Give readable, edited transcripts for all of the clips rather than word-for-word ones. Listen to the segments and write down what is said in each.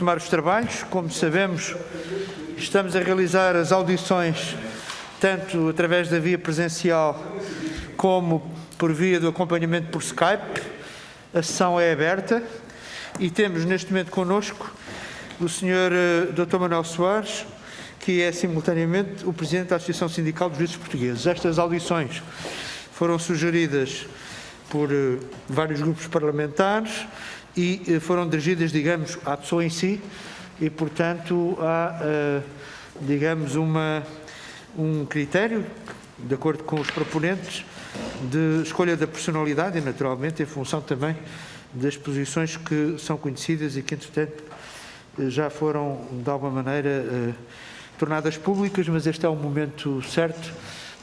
Retomar os trabalhos. Como sabemos, estamos a realizar as audições tanto através da via presencial como por via do acompanhamento por Skype. A sessão é aberta e temos neste momento connosco o Sr. Dr. Manuel Soares, que é simultaneamente o Presidente da Associação Sindical dos Juízes Portugueses. Estas audições foram sugeridas por vários grupos parlamentares e foram dirigidas, digamos, à pessoa em si e, portanto, há, digamos, um critério, de acordo com os proponentes, de escolha da personalidade e, naturalmente, em função também das posições que são conhecidas e que, entretanto, já foram, de alguma maneira, tornadas públicas, mas este é o momento certo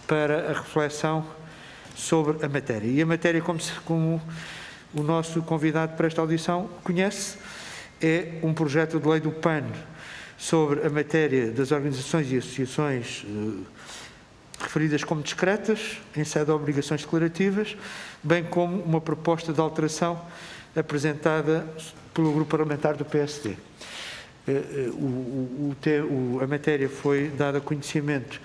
para a reflexão sobre a matéria. E a matéria, como o nosso convidado para esta audição conhece, é um projeto de lei do PAN sobre a matéria das organizações e associações referidas como discretas, em sede de obrigações declarativas, bem como uma proposta de alteração apresentada pelo grupo parlamentar do PSD. A matéria foi dada a conhecimento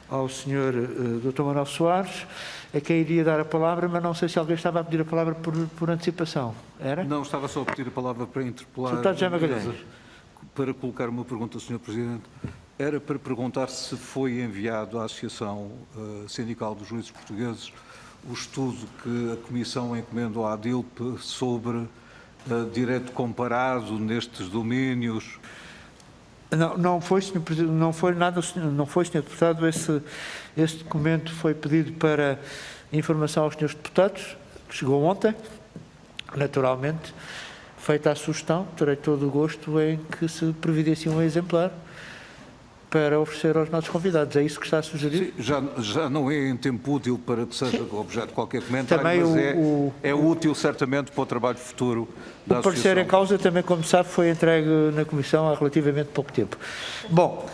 ao Sr. Dr. Manuel Soares, a quem iria dar a palavra, mas não sei se alguém estava a pedir a palavra por antecipação. Era? Não, estava só a pedir a palavra para interpelar, para colocar uma pergunta ao Sr. Presidente. Era para perguntar se foi enviado à Associação Sindical dos Juízes Portugueses o estudo que a Comissão encomendou à DILP sobre direito comparado nestes domínios. Não foi, Sr. Deputado, esse documento foi pedido para informação aos senhores deputados, que chegou ontem, naturalmente, feita a sugestão, terei todo o gosto em que se providencie um exemplar para oferecer aos nossos convidados. É isso que está a sugerir? Sim, já não é em tempo útil para que seja objeto de qualquer comentário, também mas é útil certamente para o trabalho futuro da Associação. O parecer em causa também, como sabe, foi entregue na Comissão há relativamente pouco tempo. Bom,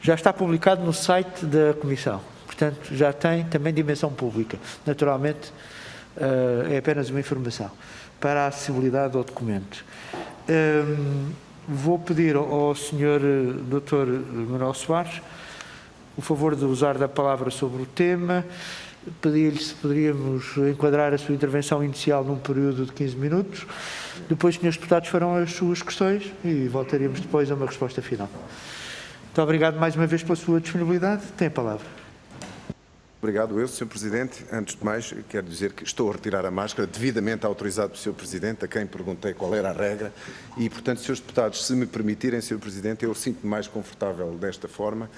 já está publicado no site da Comissão, portanto já tem também dimensão pública. Naturalmente é apenas uma informação para a acessibilidade ao documento. Vou pedir ao Sr. Dr. Manuel Soares o favor de usar da palavra sobre o tema. Pedir-lhe se poderíamos enquadrar a sua intervenção inicial num período de 15 minutos. Depois, os senhores deputados farão as suas questões e voltaremos depois a uma resposta final. Muito obrigado mais uma vez pela sua disponibilidade. Tem a palavra. Obrigado, Sr. Presidente. Antes de mais, quero dizer que estou a retirar a máscara, devidamente autorizado pelo Sr. Presidente, a quem perguntei qual era a regra, e, portanto, Srs. Deputados, se me permitirem, Sr. Presidente, eu sinto-me mais confortável desta forma.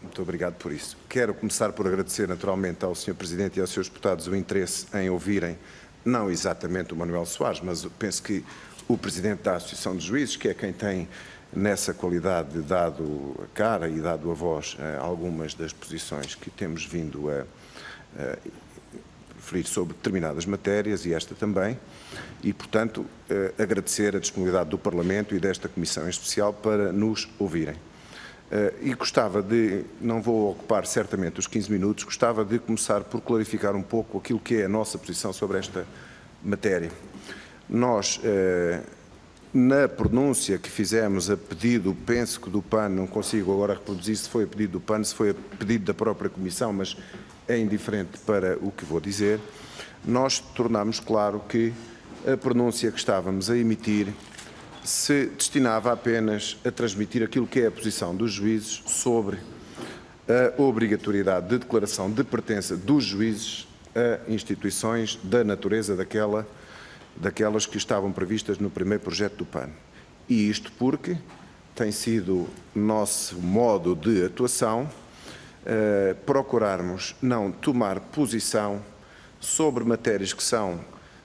Muito obrigado por isso. Quero começar por agradecer, naturalmente, ao Sr. Presidente e aos Srs. Deputados o interesse em ouvirem, não exatamente o Manuel Soares, mas penso que o Presidente da Associação de Juízes, que é quem tem, nessa qualidade, dado a cara e dado a voz a algumas das posições que temos vindo a referir sobre determinadas matérias, e esta também, e, portanto, agradecer a disponibilidade do Parlamento e desta Comissão em especial para nos ouvirem. E gostava de, não vou ocupar certamente os 15 minutos, gostava de começar por clarificar um pouco aquilo que é a nossa posição sobre esta matéria. Nós, na pronúncia que fizemos a pedido, penso que do PAN, não consigo agora reproduzir se foi a pedido do PAN, se foi a pedido da própria Comissão, mas é indiferente para o que vou dizer, nós tornámos claro que a pronúncia que estávamos a emitir se destinava apenas a transmitir aquilo que é a posição dos juízes sobre a obrigatoriedade de declaração de pertença dos juízes a instituições da natureza daquelas que estavam previstas no primeiro projeto do PAN. E isto porque tem sido nosso modo de atuação procurarmos não tomar posição sobre matérias que são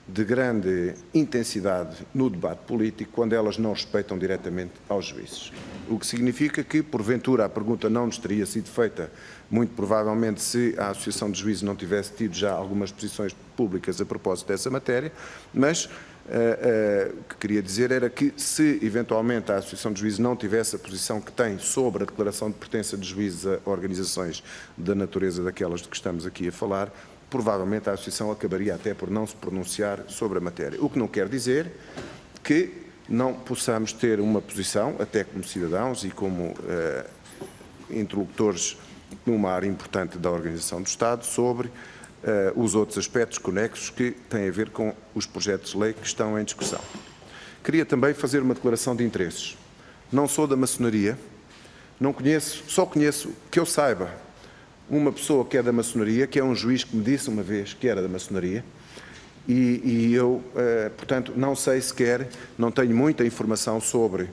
de grande intensidade no debate político quando elas não respeitam diretamente aos juízes. O que significa que, porventura, a pergunta não nos teria sido feita, muito provavelmente, se a Associação de Juízes não tivesse tido já algumas posições públicas a propósito dessa matéria, mas o que queria dizer era que, se eventualmente a Associação de Juízes não tivesse a posição que tem sobre a declaração de pertença de juízes a organizações da natureza daquelas de que estamos aqui a falar, provavelmente a Associação acabaria até por não se pronunciar sobre a matéria. O que não quer dizer que não possamos ter uma posição, até como cidadãos e como interlocutores numa área importante da organização do Estado, sobre os outros aspectos conexos que têm a ver com os projetos de lei que estão em discussão. Queria também fazer uma declaração de interesses. Não sou da maçonaria, não conheço, só conheço, que eu saiba, uma pessoa que é da maçonaria, que é um juiz que me disse uma vez que era da maçonaria, e eu, portanto, não sei sequer, não tenho muita informação sobre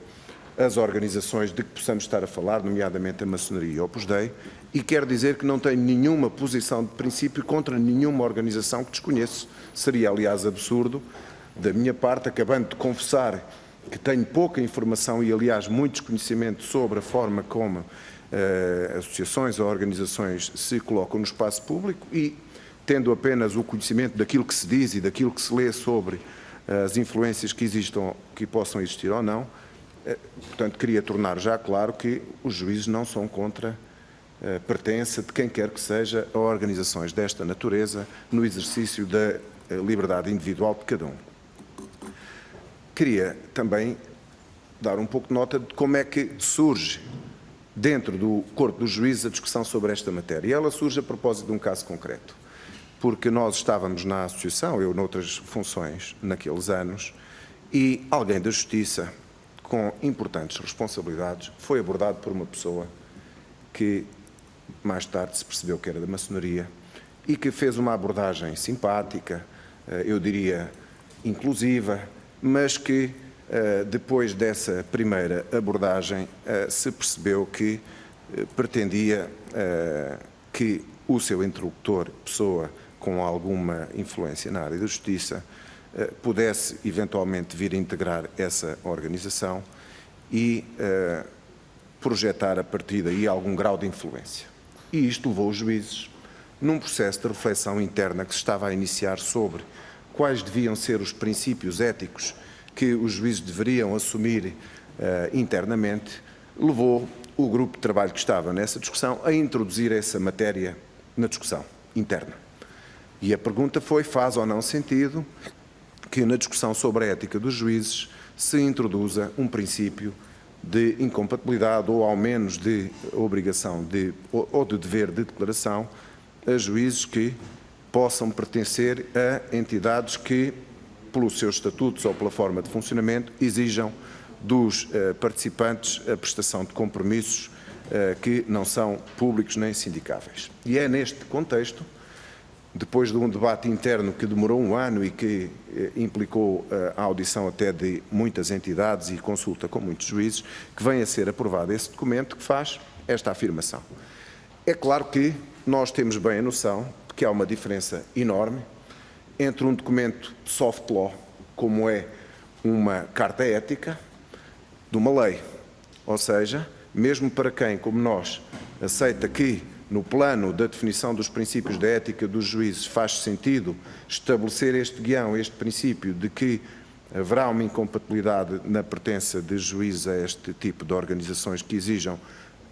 as organizações de que possamos estar a falar, nomeadamente a maçonaria e o Opus Dei, e quero dizer que não tenho nenhuma posição de princípio contra nenhuma organização que desconheço. Seria, aliás, absurdo, da minha parte, acabando de confessar que tenho pouca informação e, aliás, muito desconhecimento sobre a forma como associações ou organizações se colocam no espaço público e, tendo apenas o conhecimento daquilo que se diz e daquilo que se lê sobre as influências que existam, que possam existir ou não, portanto, queria tornar já claro que os juízes não são contra a pertença de quem quer que seja a organizações desta natureza no exercício da liberdade individual de cada um. Queria também dar um pouco de nota de como é que surge dentro do corpo dos juízes a discussão sobre esta matéria. E ela surge a propósito de um caso concreto, porque nós estávamos na associação, eu noutras funções naqueles anos, e alguém da Justiça, com importantes responsabilidades, foi abordado por uma pessoa que mais tarde se percebeu que era da maçonaria e que fez uma abordagem simpática, eu diria inclusiva, mas que depois dessa primeira abordagem se percebeu que pretendia que o seu interlocutor, pessoa com alguma influência na área da justiça, pudesse eventualmente vir a integrar essa organização e projetar a partir daí algum grau de influência. E isto levou os juízes, num processo de reflexão interna que se estava a iniciar sobre quais deviam ser os princípios éticos que os juízes deveriam assumir internamente, levou o grupo de trabalho que estava nessa discussão a introduzir essa matéria na discussão interna. E a pergunta foi, faz ou não sentido que na discussão sobre a ética dos juízes se introduza um princípio de incompatibilidade ou ao menos de obrigação ou de dever de declaração a juízes que possam pertencer a entidades que, pelos seus estatutos ou pela forma de funcionamento, exijam dos participantes a prestação de compromissos que não são públicos nem sindicáveis. E é neste contexto, depois de um debate interno que demorou um ano e que implicou a audição até de muitas entidades e consulta com muitos juízes, que vem a ser aprovado esse documento que faz esta afirmação. É claro que nós temos bem a noção de que há uma diferença enorme entre um documento soft law, como é uma carta ética, de uma lei. Ou seja, mesmo para quem, como nós, aceita que no plano da definição dos princípios da ética dos juízes faz sentido estabelecer este guião, este princípio de que haverá uma incompatibilidade na pertença de juízes a este tipo de organizações que exijam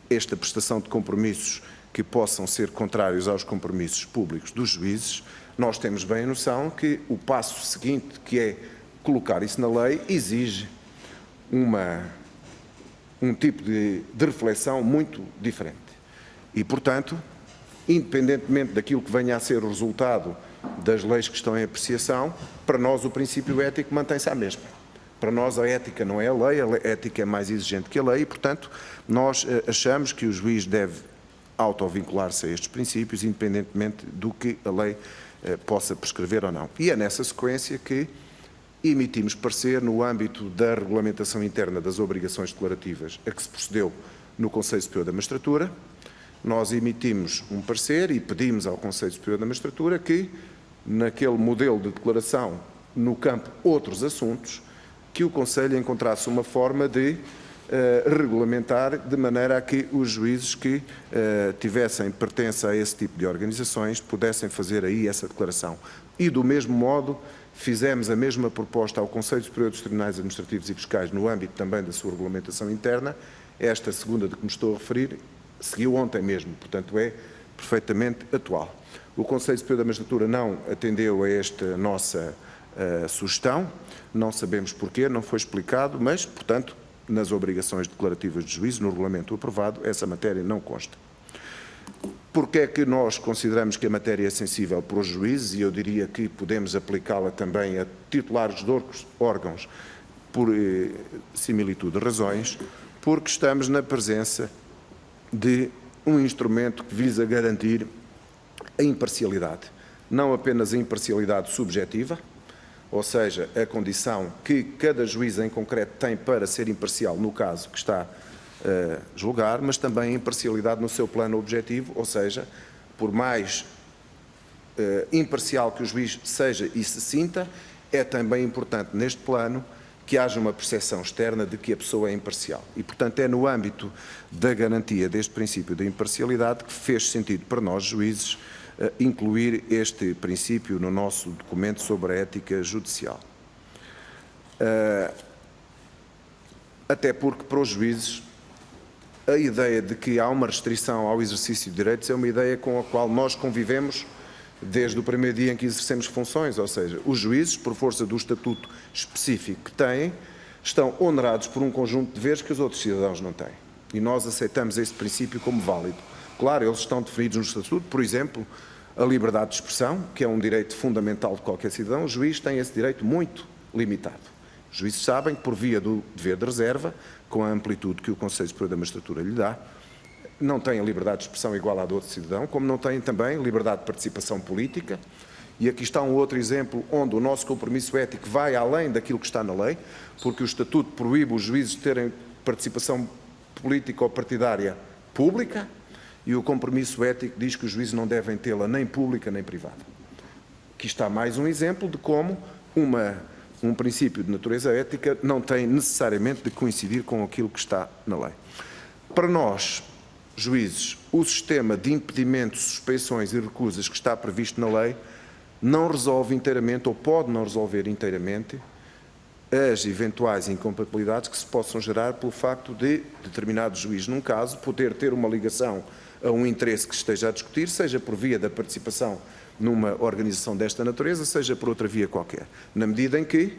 esta prestação de compromissos que possam ser contrários aos compromissos públicos dos juízes, nós temos bem a noção que o passo seguinte, que é colocar isso na lei, exige um tipo de reflexão muito diferente. E, portanto, independentemente daquilo que venha a ser o resultado das leis que estão em apreciação, para nós o princípio ético mantém-se à mesma. Para nós a ética não é a lei, a ética é mais exigente que a lei e, portanto, nós achamos que o juiz deve autovincular-se a estes princípios, independentemente do que a lei possa prescrever ou não. E é nessa sequência que emitimos parecer no âmbito da regulamentação interna das obrigações declarativas a que se procedeu no Conselho Superior da Magistratura. Nós emitimos um parecer e pedimos ao Conselho Superior da Magistratura que, naquele modelo de declaração, no campo outros assuntos, que o Conselho encontrasse uma forma de regulamentar de maneira a que os juízes que tivessem pertença a esse tipo de organizações pudessem fazer aí essa declaração. E, do mesmo modo, fizemos a mesma proposta ao Conselho Superior dos Tribunais Administrativos e Fiscais no âmbito também da sua regulamentação interna. Esta segunda de que me estou a referir seguiu ontem mesmo, portanto é perfeitamente atual. O Conselho Superior da Magistratura não atendeu a esta nossa sugestão, não sabemos porquê, não foi explicado, mas, portanto, nas obrigações declarativas de juízo, no regulamento aprovado, essa matéria não consta. Porque é que nós consideramos que a matéria é sensível para os juízes, e eu diria que podemos aplicá-la também a titulares de órgãos por similitude de razões, porque estamos na presença de um instrumento que visa garantir a imparcialidade. Não apenas a imparcialidade subjetiva, ou seja, a condição que cada juiz em concreto tem para ser imparcial no caso que está a julgar, mas também a imparcialidade no seu plano objetivo, ou seja, por mais imparcial que o juiz seja e se sinta, é também importante neste plano que haja uma percepção externa de que a pessoa é imparcial. E, portanto, é no âmbito da garantia deste princípio da imparcialidade que fez sentido para nós, juízes, incluir este princípio no nosso documento sobre a ética judicial. Até porque, para os juízes, a ideia de que há uma restrição ao exercício de direitos é uma ideia com a qual nós convivemos desde o primeiro dia em que exercemos funções, ou seja, os juízes, por força do estatuto específico que têm, estão onerados por um conjunto de deveres que os outros cidadãos não têm. E nós aceitamos esse princípio como válido. Claro, eles estão definidos no estatuto, por exemplo, a liberdade de expressão, que é um direito fundamental de qualquer cidadão, o juiz tem esse direito muito limitado. Os juízes sabem que, por via do dever de reserva, com a amplitude que o Conselho Superior da Magistratura lhe dá, não têm a liberdade de expressão igual à do outro cidadão, como não têm também liberdade de participação política. E aqui está um outro exemplo onde o nosso compromisso ético vai além daquilo que está na lei, porque o Estatuto proíbe os juízes de terem participação política ou partidária pública, e o compromisso ético diz que os juízes não devem tê-la nem pública nem privada. Aqui está mais um exemplo de como um princípio de natureza ética não tem necessariamente de coincidir com aquilo que está na lei. Para nós, juízes, o sistema de impedimentos, suspeições e recusas que está previsto na lei não resolve inteiramente, ou pode não resolver inteiramente, as eventuais incompatibilidades que se possam gerar pelo facto de determinado juiz, num caso, poder ter uma ligação a um interesse que esteja a discutir, seja por via da participação numa organização desta natureza, seja por outra via qualquer. Na medida em que,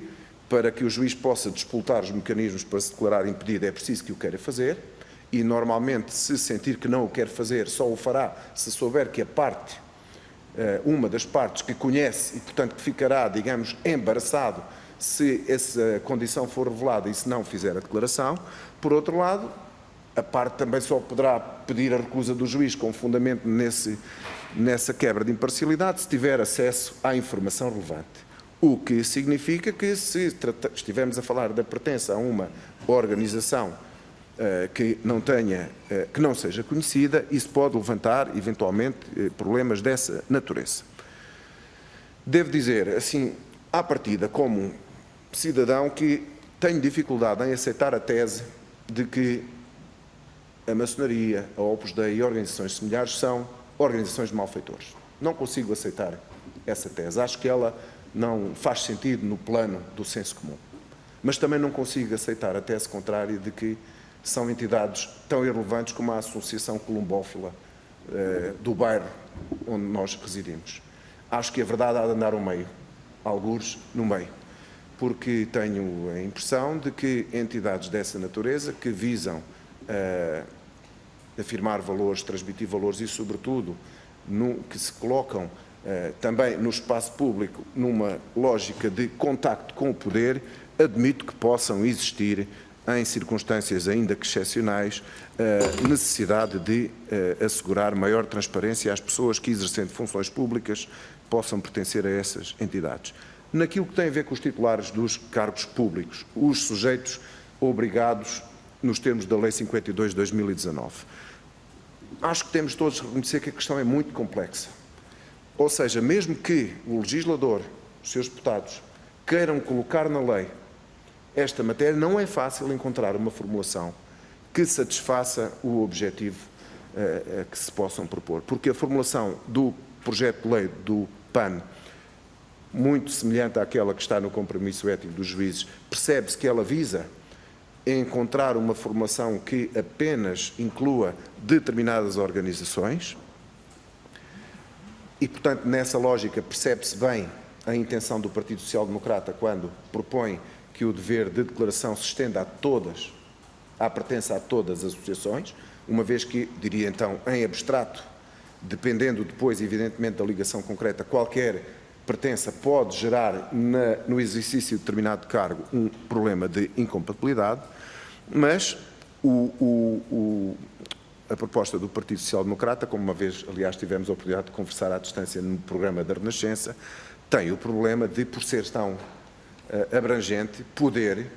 para que o juiz possa despoltar os mecanismos para se declarar impedido, é preciso que o queira fazer, e normalmente, se sentir que não o quer fazer, só o fará se souber que a parte, uma das partes que conhece e, portanto, que ficará, digamos, embaraçado se essa condição for revelada e se não fizer a declaração. Por outro lado, a parte também só poderá pedir a recusa do juiz com fundamento nessa quebra de imparcialidade se tiver acesso à informação relevante. O que significa que, se estivermos a falar da pertença a uma organização que não seja conhecida, isso pode levantar, eventualmente, problemas dessa natureza. Devo dizer, assim, à partida, como cidadão, que tenho dificuldade em aceitar a tese de que a maçonaria, a Opus Dei e organizações similares são organizações de malfeitores. Não consigo aceitar essa tese. Acho que ela não faz sentido no plano do senso comum. Mas também não consigo aceitar a tese contrária de que são entidades tão irrelevantes como a Associação Colombófila do bairro onde nós residimos. Acho que a verdade há de andar ao meio, algures no meio, porque tenho a impressão de que entidades dessa natureza que visam afirmar valores, transmitir valores e, sobretudo, que se colocam também no espaço público numa lógica de contacto com o poder, admito que possam existir, em circunstâncias ainda que excepcionais, a necessidade de assegurar maior transparência às pessoas que, exercendo funções públicas, possam pertencer a essas entidades. Naquilo que tem a ver com os titulares dos cargos públicos, os sujeitos obrigados nos termos da Lei 52 de 2019. Acho que temos todos de reconhecer que a questão é muito complexa. Ou seja, mesmo que o legislador, os seus deputados, queiram colocar na lei esta matéria, não é fácil encontrar uma formulação que satisfaça o objetivo que se possam propor. Porque a formulação do projeto de lei do PAN, muito semelhante àquela que está no compromisso ético dos juízes, percebe-se que ela visa encontrar uma formulação que apenas inclua determinadas organizações, E, portanto, nessa lógica percebe-se bem a intenção do Partido Social Democrata quando propõe que o dever de declaração se estenda a todas, à pertença a todas as associações, uma vez que, diria então, em abstrato, dependendo depois, evidentemente, da ligação concreta, qualquer pertença pode gerar no exercício de determinado cargo um problema de incompatibilidade, mas a proposta do Partido Social Democrata, como uma vez, aliás, tivemos a oportunidade de conversar à distância no programa da Renascença, tem o problema de, por ser tão abrangente, poder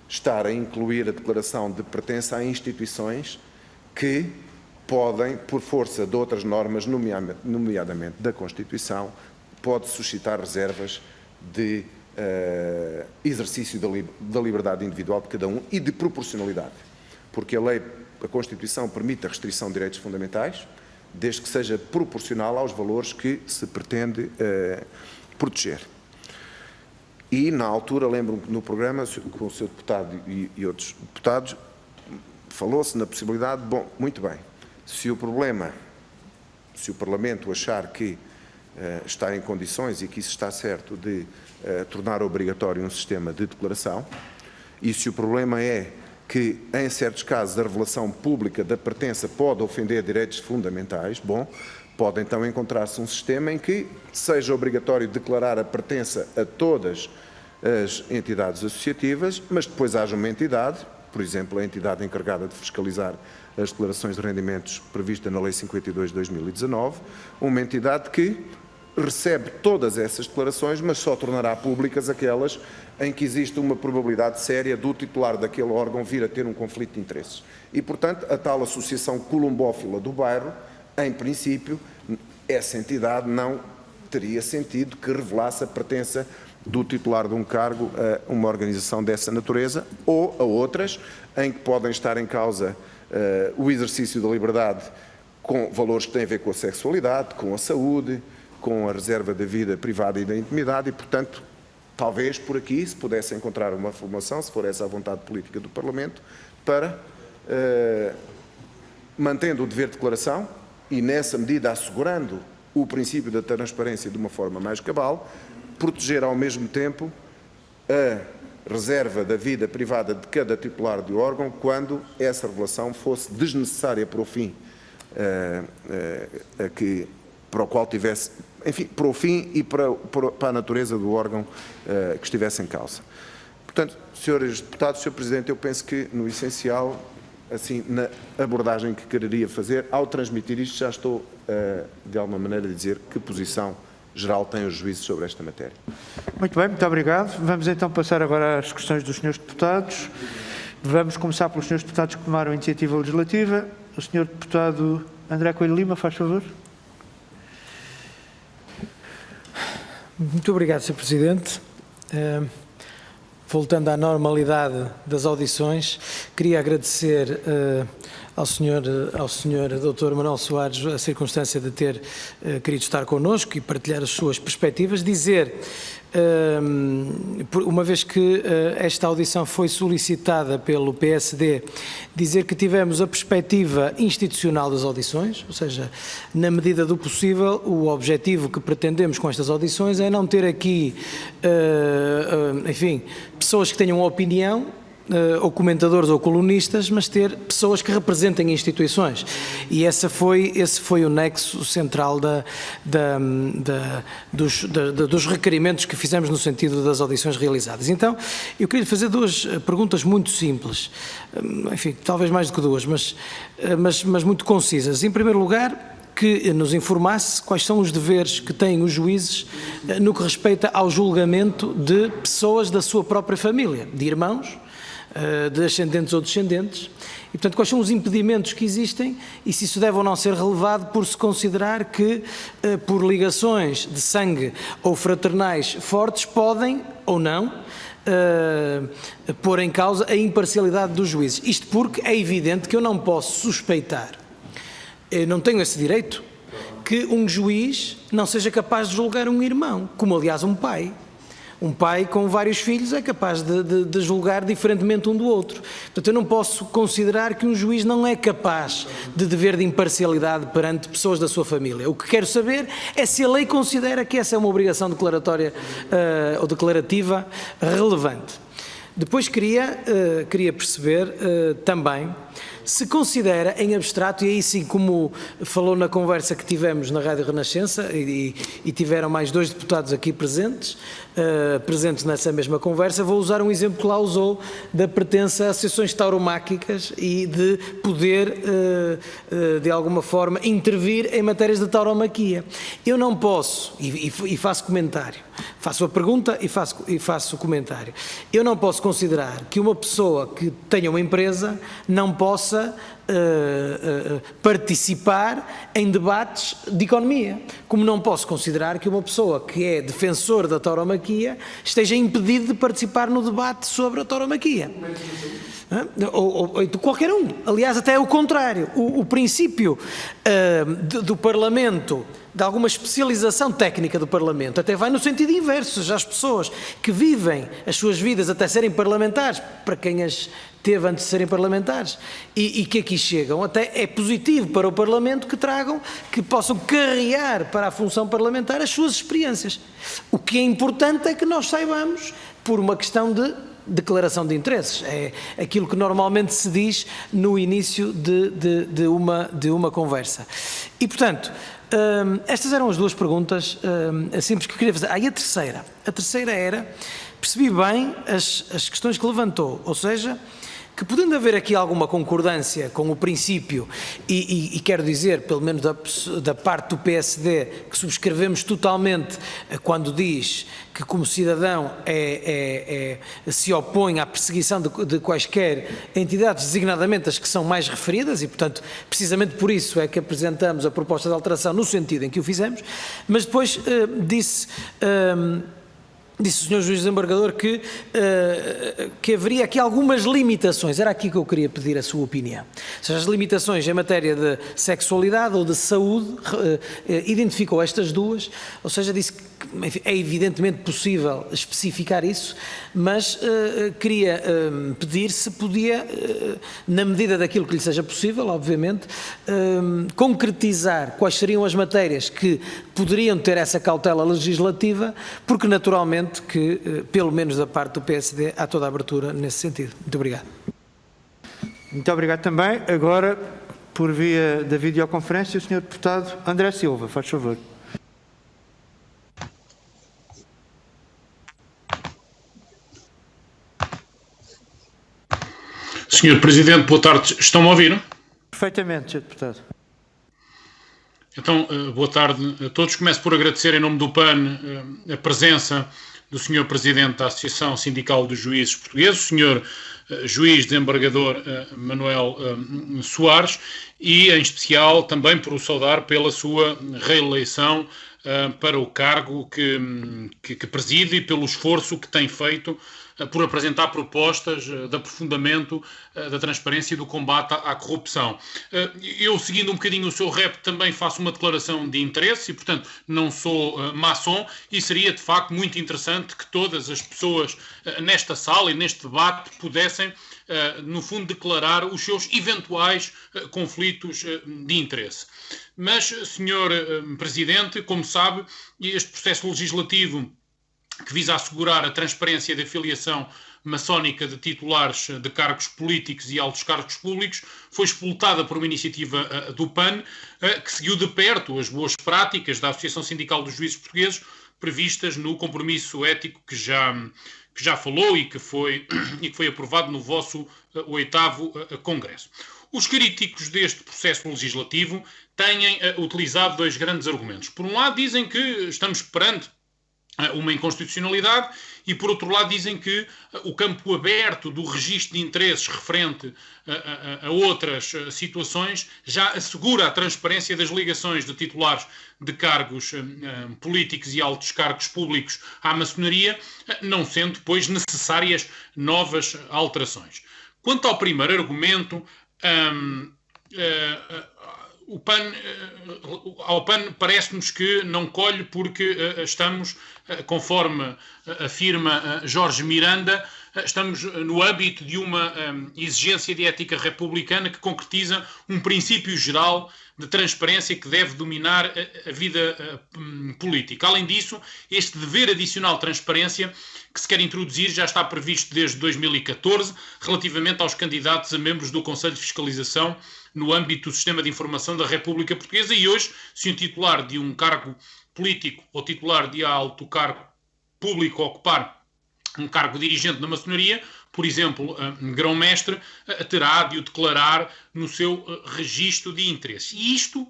estar a incluir a declaração de pertença a instituições que podem, por força de outras normas, nomeadamente da Constituição, pode suscitar reservas de exercício da liberdade individual de cada um e de proporcionalidade, porque a Constituição permite a restrição de direitos fundamentais, desde que seja proporcional aos valores que se pretende proteger. E, na altura, lembro-me que no programa, com o Sr. Deputado e outros deputados, falou-se na possibilidade, bom, muito bem, se o Parlamento achar que está em condições, e que isso está certo, de tornar obrigatório um sistema de declaração, e se o problema é que, em certos casos, a revelação pública da pertença pode ofender direitos fundamentais, bom, pode então encontrar-se um sistema em que seja obrigatório declarar a pertença a todas as entidades associativas, mas depois haja uma entidade, por exemplo, a entidade encarregada de fiscalizar as declarações de rendimentos prevista na Lei 52 de 2019, uma entidade que recebe todas essas declarações, mas só tornará públicas aquelas em que existe uma probabilidade séria do titular daquele órgão vir a ter um conflito de interesses. E, portanto, a tal associação colombófila do bairro, em princípio, essa entidade não teria sentido que revelasse a pertença do titular de um cargo a uma organização dessa natureza ou a outras em que podem estar em causa o exercício da liberdade com valores que têm a ver com a sexualidade, com a saúde, com a reserva da vida privada e da intimidade e, portanto, talvez por aqui se pudesse encontrar uma formulação, se for essa a vontade política do Parlamento, para, mantendo o dever de declaração e, nessa medida, assegurando o princípio da transparência de uma forma mais cabal, proteger ao mesmo tempo a reserva da vida privada de cada titular de órgão quando essa revelação fosse desnecessária para o fim para o qual tivesse, enfim, para o fim e para a natureza do órgão que estivesse em causa. Portanto, senhores deputados, Sr. Presidente, eu penso que, no essencial, assim, na abordagem que quereria fazer, ao transmitir isto, já estou, de alguma maneira, a dizer que posição geral tem os juízes sobre esta matéria. Muito bem, muito obrigado. Vamos então passar agora às questões dos senhores deputados. Vamos começar pelos senhores deputados que tomaram a iniciativa legislativa. O senhor deputado André Coelho Lima, faz favor. Muito obrigado, Sr. Presidente. Voltando à normalidade das audições, queria agradecer ao Sr. Dr. Manuel Soares a circunstância de ter querido estar connosco e partilhar as suas perspectivas. Dizer, uma vez que esta audição foi solicitada pelo PSD, dizer que tivemos a perspectiva institucional das audições, ou seja, na medida do possível, o objetivo que pretendemos com estas audições é não ter aqui, enfim, pessoas que tenham opinião, ou comentadores ou colunistas, mas ter pessoas que representem instituições. E esse foi o nexo central dos requerimentos que fizemos no sentido das audições realizadas. Então, eu queria fazer duas perguntas muito simples, enfim, talvez mais do que duas, mas muito concisas. Em primeiro lugar, que nos informasse quais são os deveres que têm os juízes no que respeita ao julgamento de pessoas da sua própria família, de irmãos, de ascendentes ou descendentes, e, portanto, quais são os impedimentos que existem e se isso deve ou não ser relevado por se considerar que, por ligações de sangue ou fraternais fortes, podem ou não pôr em causa a imparcialidade dos juízes. Isto porque é evidente que eu não posso suspeitar, eu não tenho esse direito, que um juiz não seja capaz de julgar um irmão, como aliás um pai. Um pai com vários filhos é capaz de julgar diferentemente um do outro. Portanto, eu não posso considerar que um juiz não é capaz de dever de imparcialidade perante pessoas da sua família. O que quero saber é se a lei considera que essa é uma obrigação declaratória ou declarativa relevante. Depois queria perceber também se considera em abstrato, e aí sim, como falou na conversa que tivemos na Rádio Renascença, e tiveram mais 2 deputados aqui presentes nessa mesma conversa, vou usar um exemplo que lá usou da pertença a associações tauromáquicas e de poder, de alguma forma, intervir em matérias de tauromaquia. Eu não posso, e faço comentário, faço a pergunta e faço o comentário, eu não posso considerar que uma pessoa que tenha uma empresa não possa participar em debates de economia, como não posso considerar que uma pessoa que é defensor da tauromaquia esteja impedido de participar no debate sobre a tauromaquia. Ou de qualquer um. Aliás, até é o contrário. O princípio do Parlamento, de alguma especialização técnica do Parlamento, até vai no sentido inverso. Já as pessoas que vivem as suas vidas até serem parlamentares, para quem as teve antes de serem parlamentares, e que aqui chegam, até é positivo para o Parlamento que possam carregar para a função parlamentar as suas experiências. O que é importante é que nós saibamos, por uma questão de declaração de interesses, é aquilo que normalmente se diz no início de uma conversa. E, portanto, estas eram as 2 perguntas simples que eu queria fazer. E a terceira era, percebi bem as questões que levantou, ou seja, que podendo haver aqui alguma concordância com o princípio, e quero dizer, pelo menos da parte do PSD, que subscrevemos totalmente quando diz que como cidadão se opõe à perseguição de quaisquer entidades, designadamente as que são mais referidas, e portanto, precisamente por isso é que apresentamos a proposta de alteração no sentido em que o fizemos, mas depois disse o Sr. Juiz Desembargador que haveria aqui algumas limitações. Era aqui que eu queria pedir a sua opinião. Ou seja, as limitações em matéria de sexualidade ou de saúde, identificou estas 2, ou seja, disse que enfim, é evidentemente possível especificar isso, mas queria pedir se podia, na medida daquilo que lhe seja possível, obviamente, concretizar quais seriam as matérias que poderiam ter essa cautela legislativa, porque naturalmente que, pelo menos da parte do PSD, há toda a abertura nesse sentido. Muito obrigado. Muito obrigado também. Agora, por via da videoconferência, o Sr. Deputado André Silva, faz favor. Senhor Presidente, boa tarde. Estão-me a ouvir? Perfeitamente, Sr. Deputado. Então, boa tarde a todos. Começo por agradecer em nome do PAN a presença do Sr. Presidente da Associação Sindical dos Juízes Portugueses, o Sr. Juiz Desembargador Manuel Soares, e em especial também por o saudar pela sua reeleição para o cargo que preside e pelo esforço que tem feito por apresentar propostas de aprofundamento da transparência e do combate à corrupção. Eu, seguindo um bocadinho o seu rap, também faço uma declaração de interesse e, portanto, não sou maçom, e seria, de facto, muito interessante que todas as pessoas nesta sala e neste debate pudessem, no fundo, declarar os seus eventuais conflitos de interesse. Mas, Sr. Presidente, como sabe, este processo legislativo que visa assegurar a transparência da filiação maçónica de titulares de cargos políticos e altos cargos públicos foi explotada por uma iniciativa do PAN, que seguiu de perto as boas práticas da Associação Sindical dos Juízes Portugueses, previstas no compromisso ético que já falou e que foi aprovado no vosso 8º Congresso. Os críticos deste processo legislativo têm utilizado 2 grandes argumentos. Por um lado, dizem que estamos perante uma inconstitucionalidade e, por outro lado, dizem que o campo aberto do registro de interesses referente a outras situações já assegura a transparência das ligações de titulares de cargos políticos e altos cargos públicos à maçonaria, não sendo, pois, necessárias novas alterações. Quanto ao primeiro argumento, ao PAN parece-nos que não colhe porque estamos, conforme afirma Jorge Miranda, estamos no âmbito de uma exigência de ética republicana que concretiza um princípio geral de transparência que deve dominar a vida política. Além disso, este dever adicional de transparência que se quer introduzir já está previsto desde 2014 relativamente aos candidatos a membros do Conselho de Fiscalização no âmbito do Sistema de Informação da República Portuguesa, e hoje, se um titular de um cargo político ou titular de alto cargo público ocupar um cargo dirigente na maçonaria, por exemplo, grão-mestre, terá de o declarar no seu registro de interesse. E isto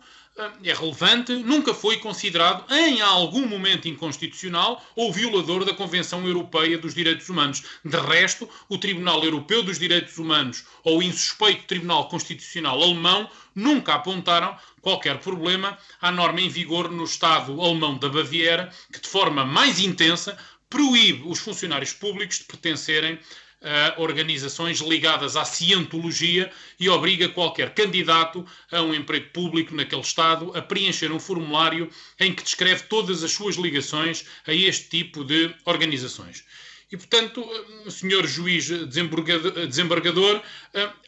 é relevante, nunca foi considerado em algum momento inconstitucional ou violador da Convenção Europeia dos Direitos Humanos. De resto, o Tribunal Europeu dos Direitos Humanos ou o insuspeito Tribunal Constitucional alemão nunca apontaram qualquer problema à norma em vigor no Estado alemão da Baviera, que de forma mais intensa proíbe os funcionários públicos de pertencerem a organizações ligadas à cientologia e obriga qualquer candidato a um emprego público naquele Estado a preencher um formulário em que descreve todas as suas ligações a este tipo de organizações. E, portanto, o Sr. Juiz Desembargador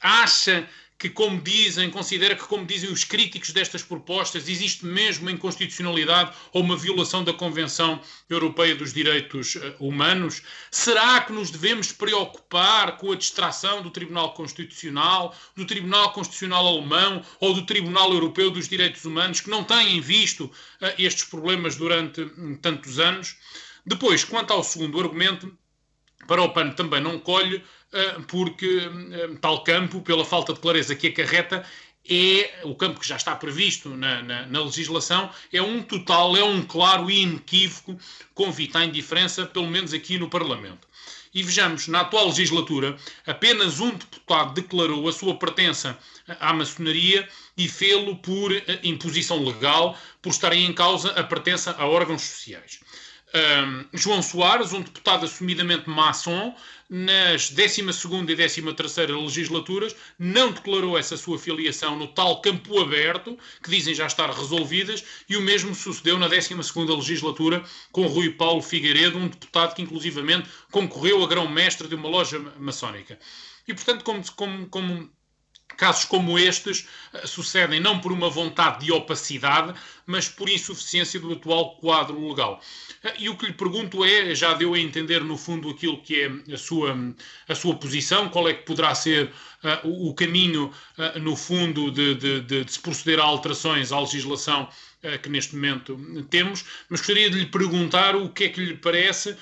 acha que, considera que, como dizem os críticos destas propostas, existe mesmo uma inconstitucionalidade ou uma violação da Convenção Europeia dos Direitos Humanos? Será que nos devemos preocupar com a distração do Tribunal Constitucional Alemão ou do Tribunal Europeu dos Direitos Humanos, que não têm visto estes problemas durante tantos anos? Depois, quanto ao segundo argumento, para o PAN também não colhe, porque tal campo, pela falta de clareza que acarreta, é o campo que já está previsto na legislação, é um claro e inequívoco convite à indiferença, pelo menos aqui no Parlamento. E vejamos, na atual legislatura, apenas um deputado declarou a sua pertença à maçonaria e fê-lo por imposição legal, por estarem em causa a pertença a órgãos sociais. João Soares, um deputado assumidamente maçom, nas 12ª e 13ª legislaturas, não declarou essa sua filiação no tal campo aberto, que dizem já estar resolvidas, e o mesmo sucedeu na 12ª legislatura com Rui Paulo Figueiredo, um deputado que inclusivamente concorreu a grão-mestre de uma loja maçónica. E, portanto, casos como estes sucedem não por uma vontade de opacidade, mas por insuficiência do atual quadro legal. E o que lhe pergunto é, já deu a entender no fundo aquilo que é a sua posição, qual é que poderá ser o caminho no fundo de se proceder a alterações à legislação que neste momento temos, mas gostaria de lhe perguntar o que é que lhe parece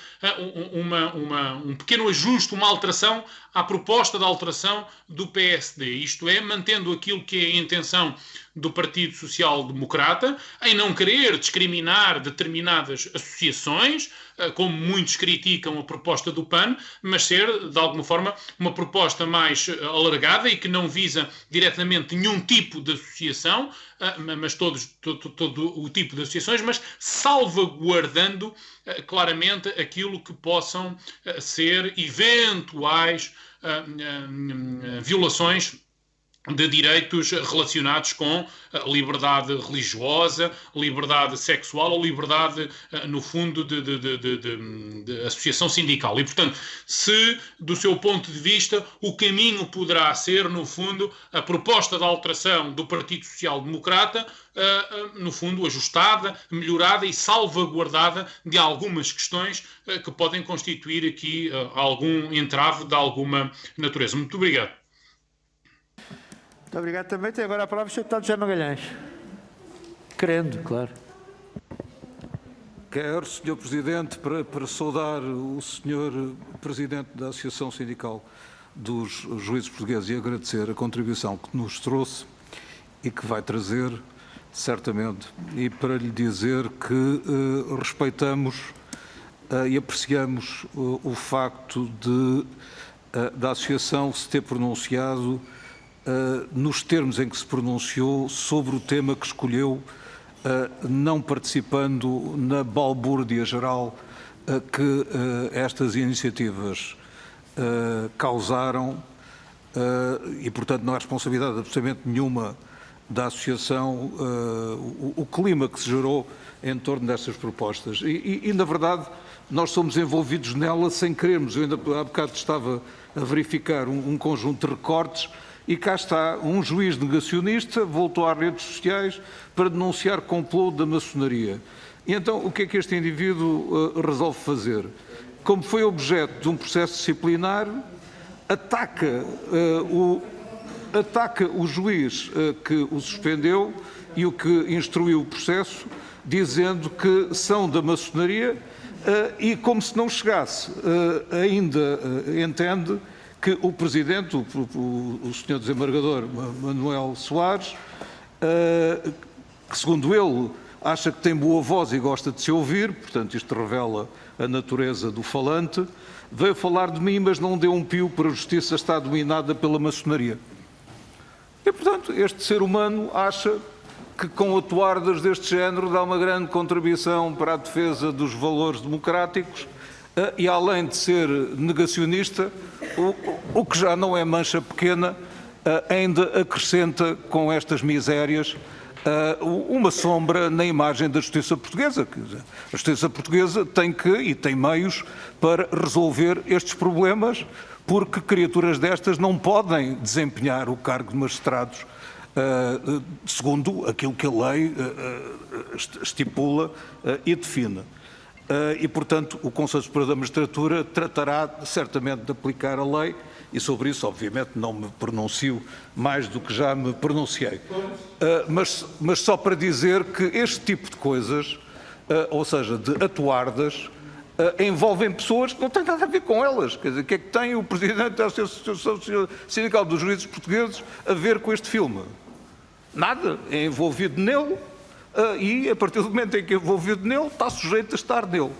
um pequeno ajuste, uma alteração à proposta de alteração do PSD, isto é, mantendo aquilo que é a intenção do Partido Social Democrata, em não querer discriminar determinadas associações, como muitos criticam a proposta do PAN, mas ser, de alguma forma, uma proposta mais alargada e que não visa diretamente nenhum tipo de associação, mas todo o tipo de associações, mas salvaguardando claramente aquilo que possam ser eventuais violações de direitos relacionados com liberdade religiosa, liberdade sexual ou liberdade, no fundo, de associação sindical. E, portanto, se, do seu ponto de vista, o caminho poderá ser, no fundo, a proposta de alteração do Partido Social Democrata, no fundo, ajustada, melhorada e salvaguardada de algumas questões que podem constituir aqui algum entrave de alguma natureza. Muito obrigado. Muito obrigado também. Tem agora a palavra o Sr. Deputado José Magalhães. Querendo, claro. Quero, Sr. Presidente, para saudar o Sr. Presidente da Associação Sindical dos Juízes Portugueses e agradecer a contribuição que nos trouxe e que vai trazer, certamente, e para lhe dizer que respeitamos e apreciamos o facto da Associação se ter pronunciado nos termos em que se pronunciou sobre o tema que escolheu, não participando na balbúrdia geral que estas iniciativas causaram e, portanto, não há responsabilidade absolutamente nenhuma da associação, o clima que se gerou em torno destas propostas. E, na verdade, nós somos envolvidos nela sem querermos. Eu ainda há bocado estava a verificar um conjunto de recortes e cá está, um juiz negacionista voltou às redes sociais para denunciar complô da maçonaria. E então, o que é que este indivíduo resolve fazer? Como foi objeto de um processo disciplinar, ataca o juiz que o suspendeu e o que instruiu o processo, dizendo que são da maçonaria e, como se não chegasse, ainda entende que o Presidente, o Sr. Desembargador Manuel Soares, que segundo ele acha que tem boa voz e gosta de se ouvir, portanto isto revela a natureza do falante, veio falar de mim, mas não deu um pio para a justiça está dominada pela maçonaria. E, portanto, este ser humano acha que com atuardas deste género dá uma grande contribuição para a defesa dos valores democráticos e, além de ser negacionista, o que já não é mancha pequena, ainda acrescenta com estas misérias uma sombra na imagem da justiça portuguesa. Quer dizer, a justiça portuguesa tem que e tem meios para resolver estes problemas, porque criaturas destas não podem desempenhar o cargo de magistrados segundo aquilo que a lei estipula e define. E, portanto, o Conselho Superior da Magistratura tratará certamente de aplicar a lei e sobre isso, obviamente, não me pronuncio mais do que já me pronunciei. Mas só para dizer que este tipo de coisas, ou seja, de atuardas, envolvem pessoas que não têm nada a ver com elas. Quer dizer, o que é que tem o Presidente da Associação Sindical dos Juízes Portugueses a ver com este filme? Nada. É envolvido nele e, a partir do momento em que é envolvido nele, está sujeito a estar nele.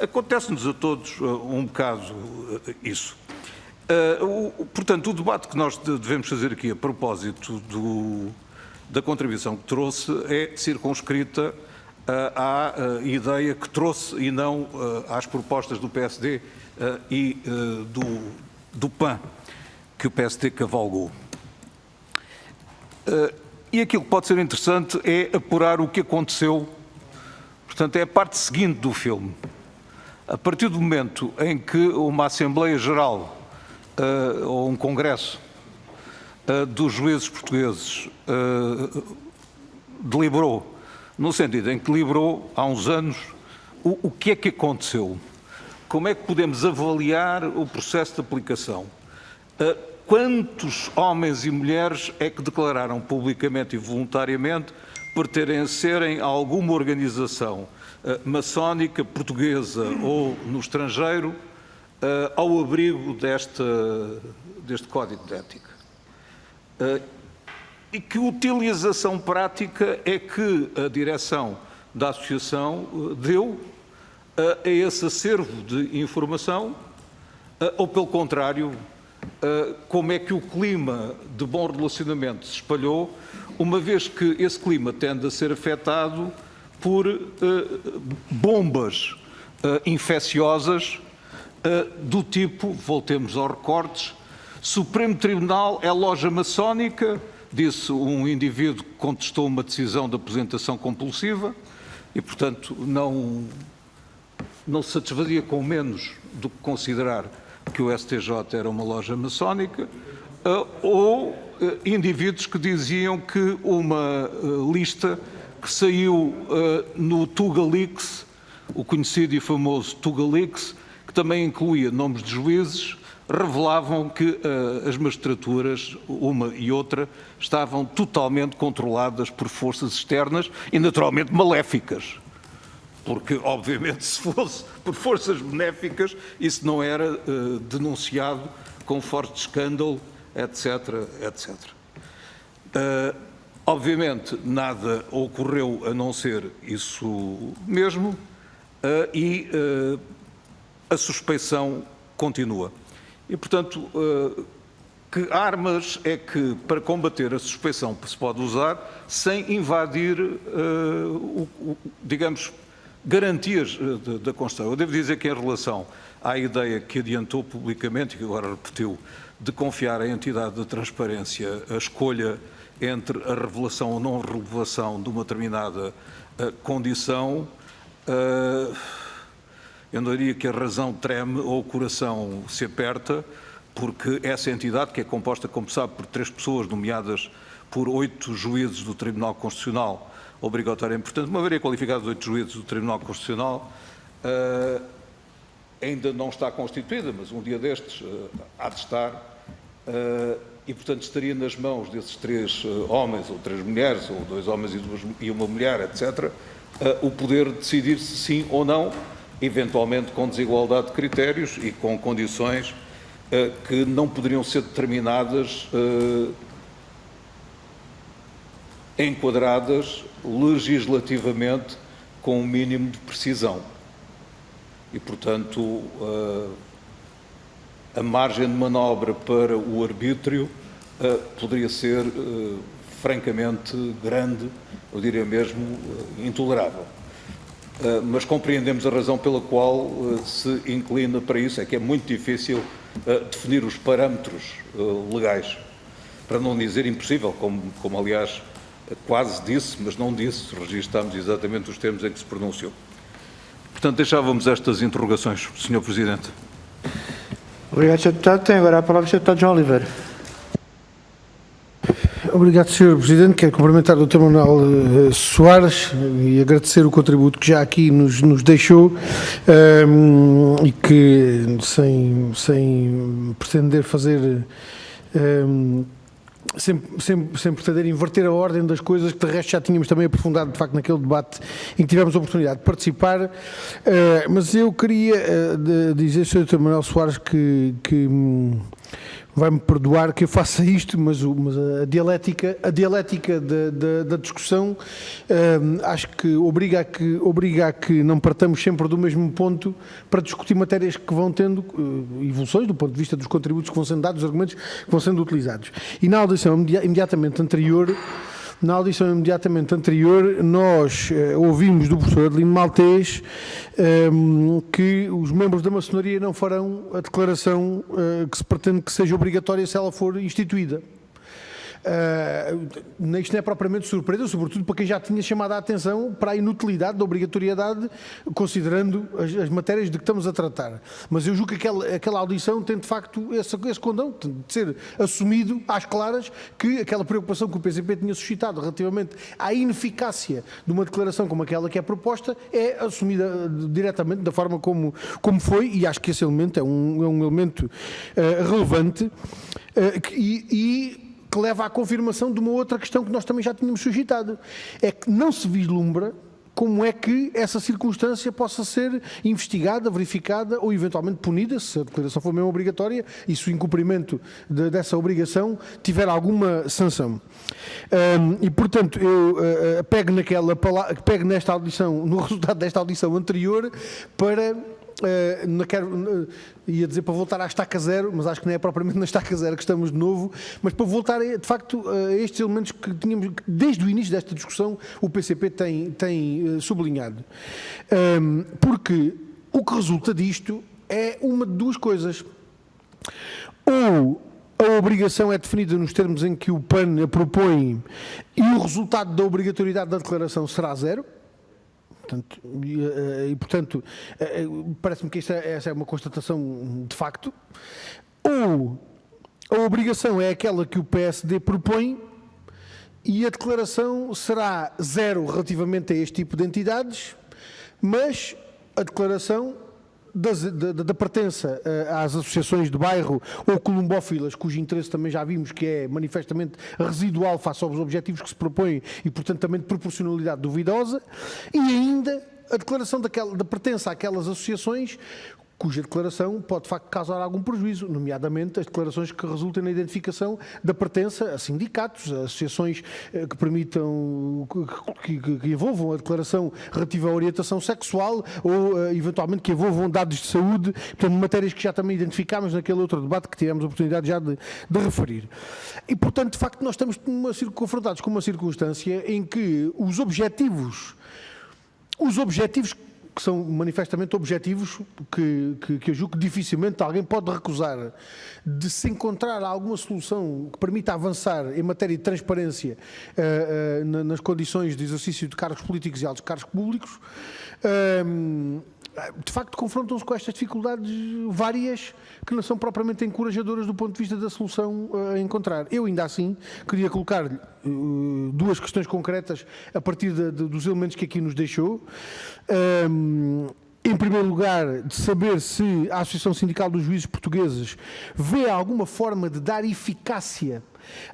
Acontece-nos a todos um bocado isso. Portanto, o debate que nós devemos fazer aqui a propósito da contribuição que trouxe é circunscrita à ideia que trouxe e não às propostas do PSD e do PAN, que o PSD cavalgou. E aquilo que pode ser interessante é apurar o que aconteceu, portanto, é a parte seguinte do filme. A partir do momento em que uma Assembleia Geral ou um congresso dos juízes portugueses deliberou, no sentido em que deliberou há uns anos, o que é que aconteceu? Como é que podemos avaliar o processo de aplicação? Quantos homens e mulheres é que declararam publicamente e voluntariamente pertencerem a alguma organização maçónica, portuguesa ou no estrangeiro, ao abrigo deste Código de Ética? E que utilização prática é que a direção da Associação deu a esse acervo de informação, ou pelo contrário, como é que o clima de bom relacionamento se espalhou, uma vez que esse clima tende a ser afetado por bombas infecciosas do tipo, voltemos aos recortes, Supremo Tribunal é loja maçónica, disse um indivíduo que contestou uma decisão de aposentação compulsiva e, portanto, não se satisfazia com menos do que considerar que o STJ era uma loja maçónica, ou indivíduos que diziam que uma lista que saiu no Tugalix, o conhecido e famoso Tugalix, que também incluía nomes de juízes, revelavam que as magistraturas, uma e outra, estavam totalmente controladas por forças externas e naturalmente maléficas. Porque, obviamente, se fosse por forças benéficas, isso não era denunciado com forte escândalo, etc, etc. Obviamente, nada ocorreu a não ser isso mesmo e a suspeição continua. E, portanto, que armas é que, para combater a suspeição, se pode usar sem invadir, digamos, garantias da Constituição? Eu devo dizer que, em relação à ideia que adiantou publicamente, e que agora repetiu, de confiar à entidade de transparência a escolha entre a revelação ou não revelação de uma determinada condição, eu não diria que a razão treme ou o coração se aperta, porque essa entidade, que é composta, como sabe, por 3 pessoas, nomeadas por 8 juízes do Tribunal Constitucional, obrigatoriamente, portanto, uma maioria qualificada de 8 juízes do Tribunal Constitucional, ainda não está constituída, mas um dia destes há de estar, e, portanto, estaria nas mãos desses 3 homens ou 3 mulheres, ou 2 homens e uma mulher, etc., o poder decidir se sim ou não, eventualmente com desigualdade de critérios e com condições que não poderiam ser determinadas, enquadradas legislativamente com um mínimo de precisão. E, portanto, a margem de manobra para o arbítrio poderia ser francamente grande, eu diria mesmo intolerável. Mas compreendemos a razão pela qual se inclina para isso, é que é muito difícil definir os parâmetros legais, para não dizer impossível, como aliás quase disse, mas não disse, registámos exatamente os termos em que se pronunciou. Portanto, deixávamos estas interrogações, Sr. Presidente. Obrigado, Sr. Deputado. Tem agora a palavra o Sr. Deputado João Oliveira. Obrigado, Sr. Presidente. Quero cumprimentar o Dr. Manuel Soares e agradecer o contributo que já aqui nos deixou e que, sem pretender fazer... Sem pretender inverter a ordem das coisas, que de resto já tínhamos também aprofundado, de facto, naquele debate em que tivemos a oportunidade de participar, mas eu queria dizer, Sr. Dr. Manuel Soares, que vai-me perdoar que eu faça isto, mas a dialética da discussão acho que obriga a que não partamos sempre do mesmo ponto para discutir matérias que vão tendo evoluções do ponto de vista dos contributos que vão sendo dados, dos argumentos que vão sendo utilizados. E na audição imediatamente anterior, nós ouvimos do professor Adelino Maltês que os membros da maçonaria não farão a declaração que se pretende que seja obrigatória se ela for instituída. Isto não é propriamente surpresa, sobretudo para quem já tinha chamado a atenção para a inutilidade da obrigatoriedade, considerando as matérias de que estamos a tratar. Mas eu julgo que aquela audição tem de facto esse condão de ser assumido às claras que aquela preocupação que o PCP tinha suscitado relativamente à ineficácia de uma declaração como aquela que é proposta é assumida diretamente da forma como foi, e acho que esse elemento é um elemento relevante que leva à confirmação de uma outra questão que nós também já tínhamos suscitado. É que não se vislumbra como é que essa circunstância possa ser investigada, verificada ou eventualmente punida, se a declaração for mesmo obrigatória e se o incumprimento dessa obrigação tiver alguma sanção. E, portanto, eu pego nesta audição, no resultado desta audição anterior, para... ia dizer para voltar à estaca zero, mas acho que não é propriamente na estaca zero que estamos de novo, mas para voltar de facto a estes elementos que tínhamos desde o início desta discussão o PCP tem sublinhado, porque o que resulta disto é uma de duas coisas: ou a obrigação é definida nos termos em que o PAN a propõe e o resultado da obrigatoriedade da declaração será zero. Portanto, parece-me que essa é uma constatação de facto, ou a obrigação é aquela que o PSD propõe e a declaração será zero relativamente a este tipo de entidades, mas a declaração da pertença às associações de bairro ou columbófilas, cujo interesse também já vimos que é manifestamente residual face aos objetivos que se propõem e, portanto, também de proporcionalidade duvidosa, e ainda a declaração da pertença àquelas associações cuja declaração pode, de facto, causar algum prejuízo, nomeadamente as declarações que resultem na identificação da pertença a sindicatos, a associações que permitam, que envolvam a declaração relativa à orientação sexual ou, eventualmente, que envolvam dados de saúde, portanto, matérias que já também identificámos naquele outro debate que tivemos a oportunidade já de referir. E, portanto, de facto, nós estamos confrontados com uma circunstância em que os objetivos que são manifestamente objetivos que eu julgo que dificilmente alguém pode recusar. De se encontrar alguma solução que permita avançar em matéria de transparência nas condições de exercício de cargos políticos e altos cargos públicos, de facto confrontam-se com estas dificuldades várias que não são propriamente encorajadoras do ponto de vista da solução a encontrar. Eu ainda assim queria colocar-lhe duas questões concretas a partir dos elementos que aqui nos deixou. Em primeiro lugar, de saber se a Associação Sindical dos Juízes Portugueses vê alguma forma de dar eficácia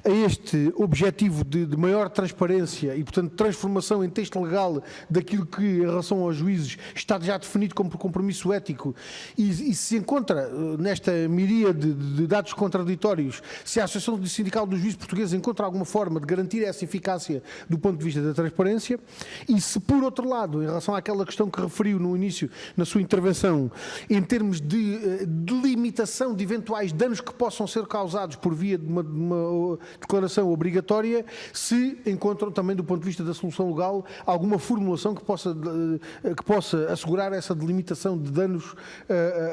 a este objetivo de maior transparência e, portanto, transformação em texto legal daquilo que, em relação aos juízes, está já definido como compromisso ético e se encontra nesta miríade de dados contraditórios, se a Associação Sindical dos Juízes Portugueses encontra alguma forma de garantir essa eficácia do ponto de vista da transparência e se, por outro lado, em relação àquela questão que referiu no início, na sua intervenção, em termos de delimitação de eventuais danos que possam ser causados por via de uma declaração obrigatória, se encontram também do ponto de vista da solução legal alguma formulação que possa assegurar essa delimitação de danos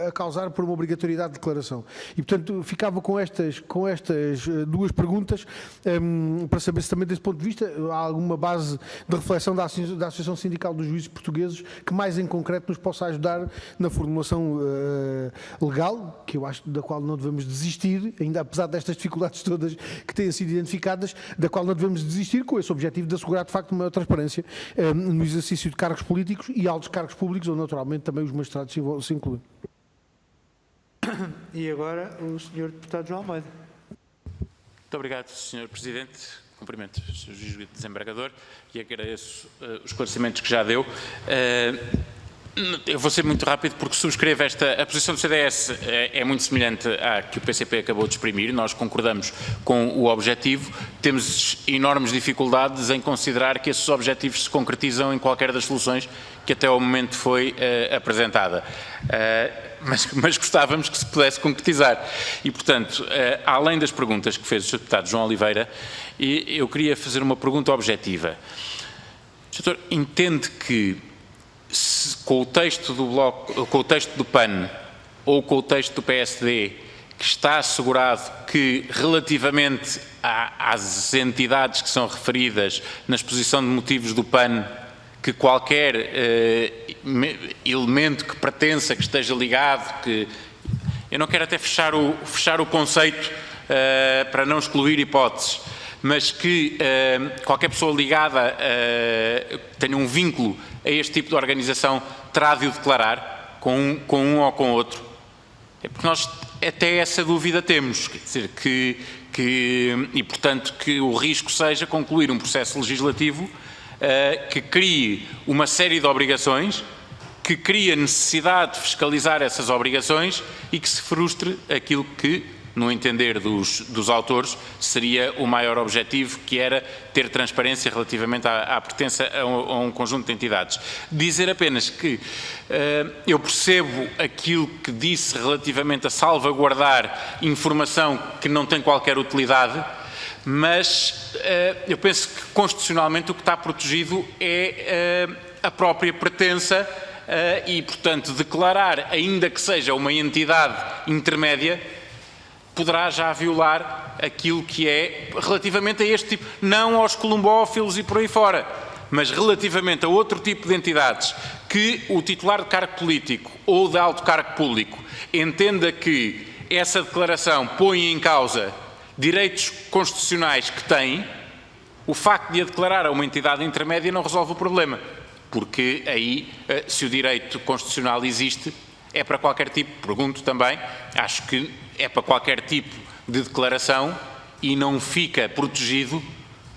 a causar por uma obrigatoriedade de declaração. E, portanto, ficava com estas duas perguntas para saber se também desse ponto de vista há alguma base de reflexão da Associação Sindical dos Juízes Portugueses que mais em concreto nos possa ajudar na formulação legal, que eu acho da qual não devemos desistir, ainda apesar destas dificuldades todas que têm sido identificadas, da qual não devemos desistir, com esse objetivo de assegurar de facto maior transparência no exercício de cargos políticos e altos cargos públicos, onde naturalmente também os magistrados se incluem. E agora o Sr. Deputado João Almeida. Muito obrigado, Sr. Presidente. Cumprimento o Sr. Juiz Desembargador e agradeço os esclarecimentos que já deu. Eu vou ser muito rápido porque subscrevo a posição do CDS é muito semelhante à que o PCP acabou de exprimir, nós concordamos com o objetivo, temos enormes dificuldades em considerar que esses objetivos se concretizam em qualquer das soluções que até ao momento foi apresentada. Mas gostávamos que se pudesse concretizar. E, portanto, além das perguntas que fez o Sr. Deputado João Oliveira, eu queria fazer uma pergunta objetiva. O Sr. entende que com o texto do bloco, com o texto do PAN ou com o texto do PSD, que está assegurado que relativamente às entidades que são referidas na exposição de motivos do PAN, que qualquer elemento que pertença, que esteja ligado, que eu não quero até fechar o conceito para não excluir hipóteses, mas que qualquer pessoa ligada tenha um vínculo a este tipo de organização terá de o declarar com um ou com outro. É porque nós até essa dúvida temos, quer dizer, e portanto que o risco seja concluir um processo legislativo que crie uma série de obrigações, que crie a necessidade de fiscalizar essas obrigações e que se frustre aquilo que, no entender dos autores, seria o maior objetivo, que era ter transparência relativamente à pertença a um conjunto de entidades. Dizer apenas que eu percebo aquilo que disse relativamente a salvaguardar informação que não tem qualquer utilidade, mas eu penso que constitucionalmente o que está protegido é a própria pertença e, portanto, declarar, ainda que seja uma entidade intermédia, poderá já violar aquilo que é relativamente a este tipo, não aos columbófilos e por aí fora, mas relativamente a outro tipo de entidades que o titular de cargo político ou de alto cargo público entenda que essa declaração põe em causa direitos constitucionais que tem, o facto de a declarar a uma entidade intermédia não resolve o problema, porque aí, se o direito constitucional existe, é para qualquer tipo, pergunto também, acho que é para qualquer tipo de declaração e não fica protegido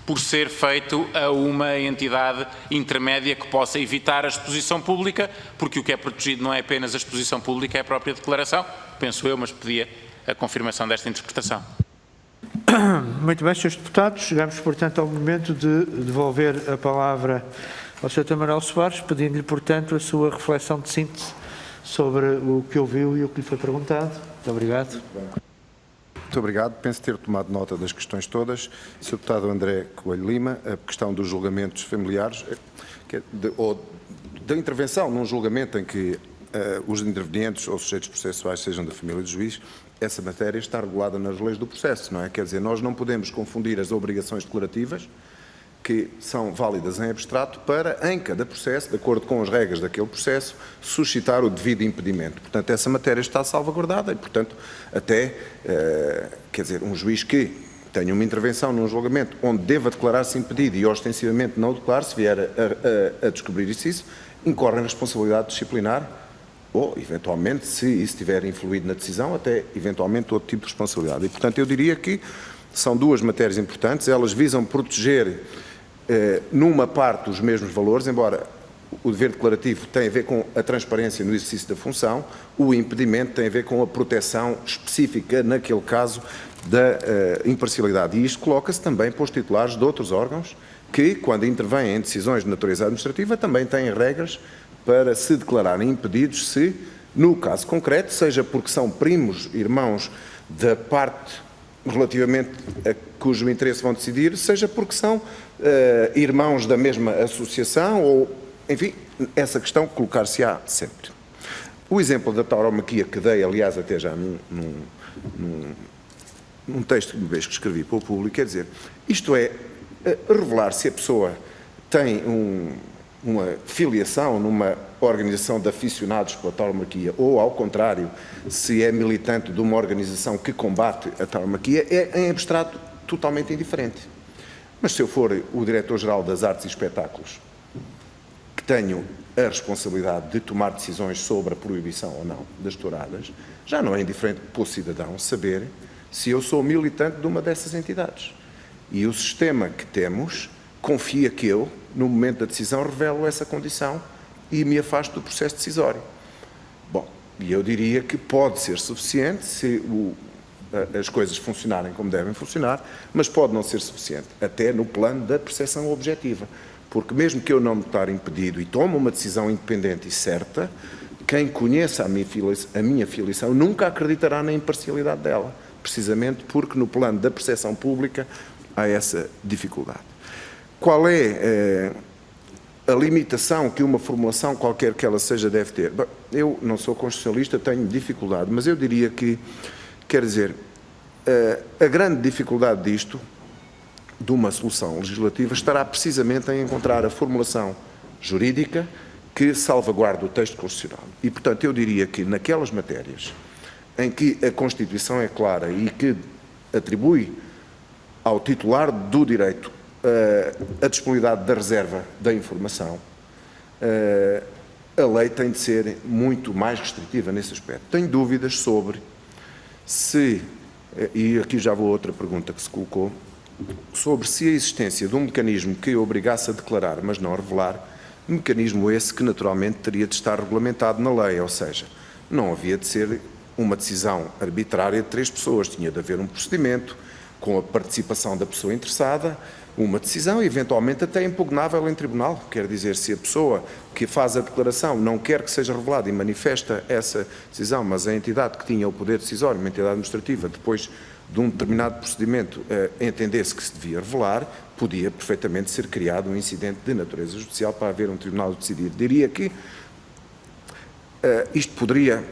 por ser feito a uma entidade intermédia que possa evitar a exposição pública, porque o que é protegido não é apenas a exposição pública, é a própria declaração, penso eu, mas pedia a confirmação desta interpretação. Muito bem, Srs. Deputados, chegamos, portanto, ao momento de devolver a palavra ao Sr. Manuel Soares, pedindo-lhe, portanto, a sua reflexão de síntese sobre o que ouviu e o que lhe foi perguntado. Muito obrigado. Muito obrigado. Penso ter tomado nota das questões todas. Sr. Deputado André Coelho Lima, a questão dos julgamentos familiares ou da intervenção num julgamento em que os intervenientes ou sujeitos processuais sejam da família do juiz, essa matéria está regulada nas leis do processo, não é? Quer dizer, nós não podemos confundir as obrigações declarativas, que são válidas em abstrato, para, em cada processo, de acordo com as regras daquele processo, suscitar o devido impedimento. Portanto, essa matéria está salvaguardada e, portanto, até, quer dizer, um juiz que tenha uma intervenção num julgamento onde deva declarar-se impedido e ostensivamente não declarar, se vier a descobrir isso, incorre em responsabilidade disciplinar ou, eventualmente, se isso tiver influído na decisão, até, eventualmente, outro tipo de responsabilidade. E, portanto, eu diria que são duas matérias importantes, elas visam proteger, numa parte, os mesmos valores, embora o dever declarativo tem a ver com a transparência no exercício da função, o impedimento tem a ver com a proteção específica, naquele caso, da imparcialidade. E isto coloca-se também para os titulares de outros órgãos que, quando intervêm em decisões de natureza administrativa, também têm regras para se declararem impedidos se, no caso concreto, seja porque são primos, irmãos da parte relativamente a cujo interesse vão decidir, seja porque são irmãos da mesma associação ou, enfim, essa questão colocar-se-á sempre. O exemplo da tauromaquia que dei, aliás, até já num texto que uma vez que escrevi para o público, quer dizer, isto é revelar se a pessoa tem uma filiação numa organização de aficionados pela tauromaquia ou, ao contrário, se é militante de uma organização que combate a tauromaquia, é em abstrato totalmente indiferente. Mas se eu for o Diretor-Geral das Artes e Espetáculos, que tenho a responsabilidade de tomar decisões sobre a proibição ou não das touradas, já não é indiferente para o cidadão saber se eu sou militante de uma dessas entidades. E o sistema que temos confia que eu, no momento da decisão, revelo essa condição e me afasto do processo decisório. Bom, e eu diria que pode ser suficiente se as coisas funcionarem como devem funcionar, mas pode não ser suficiente, até no plano da percepção objetiva. Porque mesmo que eu não me estar impedido e tome uma decisão independente e certa, quem conheça a minha filiação nunca acreditará na imparcialidade dela, precisamente porque no plano da percepção pública há essa dificuldade. Qual é a limitação que uma formulação, qualquer que ela seja, deve ter? Bom, eu não sou constitucionalista, tenho dificuldade, mas eu diria que, quer dizer, a grande dificuldade disto, de uma solução legislativa, estará precisamente em encontrar a formulação jurídica que salvaguarde o texto constitucional. E, portanto, eu diria que naquelas matérias em que a Constituição é clara e que atribui ao titular do direito a disponibilidade da reserva da informação, a lei tem de ser muito mais restritiva nesse aspecto. Tenho dúvidas sobre se, e aqui já vou a outra pergunta que se colocou, sobre se a existência de um mecanismo que obrigasse a declarar, mas não a revelar, mecanismo esse que naturalmente teria de estar regulamentado na lei, ou seja, não havia de ser uma decisão arbitrária de 3 pessoas, tinha de haver um procedimento com a participação da pessoa interessada, uma decisão eventualmente até impugnável em tribunal, quer dizer, se a pessoa que faz a declaração não quer que seja revelada e manifesta essa decisão, mas a entidade que tinha o poder decisório, uma entidade administrativa, depois de um determinado procedimento entendesse que se devia revelar, podia perfeitamente ser criado um incidente de natureza judicial para haver um tribunal decidido. Diria que isto poderia,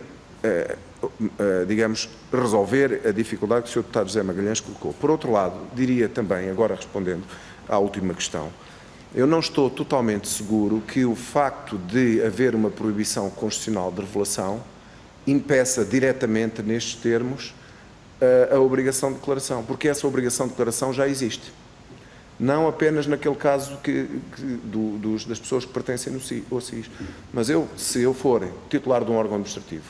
digamos, resolver a dificuldade que o Sr. Deputado José Magalhães colocou. Por outro lado, diria também, agora respondendo à última questão, eu não estou totalmente seguro que o facto de haver uma proibição constitucional de revelação impeça diretamente nestes termos a obrigação de declaração, porque essa obrigação de declaração já existe. Não apenas naquele caso das pessoas que pertencem ao SIS. Mas se eu for titular de um órgão administrativo,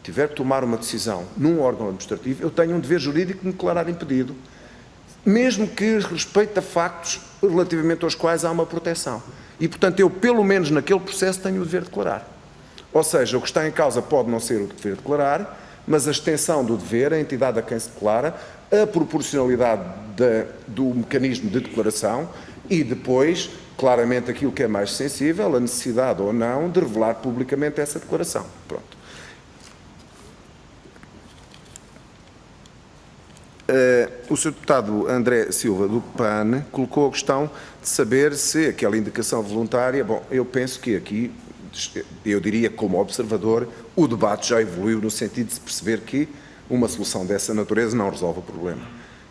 tiver que tomar uma decisão num órgão administrativo, eu tenho um dever jurídico de me declarar impedido, mesmo que respeite a factos relativamente aos quais há uma proteção. E, portanto, eu, pelo menos naquele processo, tenho o dever de declarar. Ou seja, o que está em causa pode não ser o dever de declarar, mas a extensão do dever, a entidade a quem se declara, a proporcionalidade do mecanismo de declaração e depois, claramente, aquilo que é mais sensível, a necessidade ou não de revelar publicamente essa declaração. Pronto. O Sr. Deputado André Silva, do PAN, colocou a questão de saber se aquela indicação voluntária, bom, eu penso que aqui eu diria como observador, o debate já evoluiu no sentido de se perceber que uma solução dessa natureza não resolve o problema.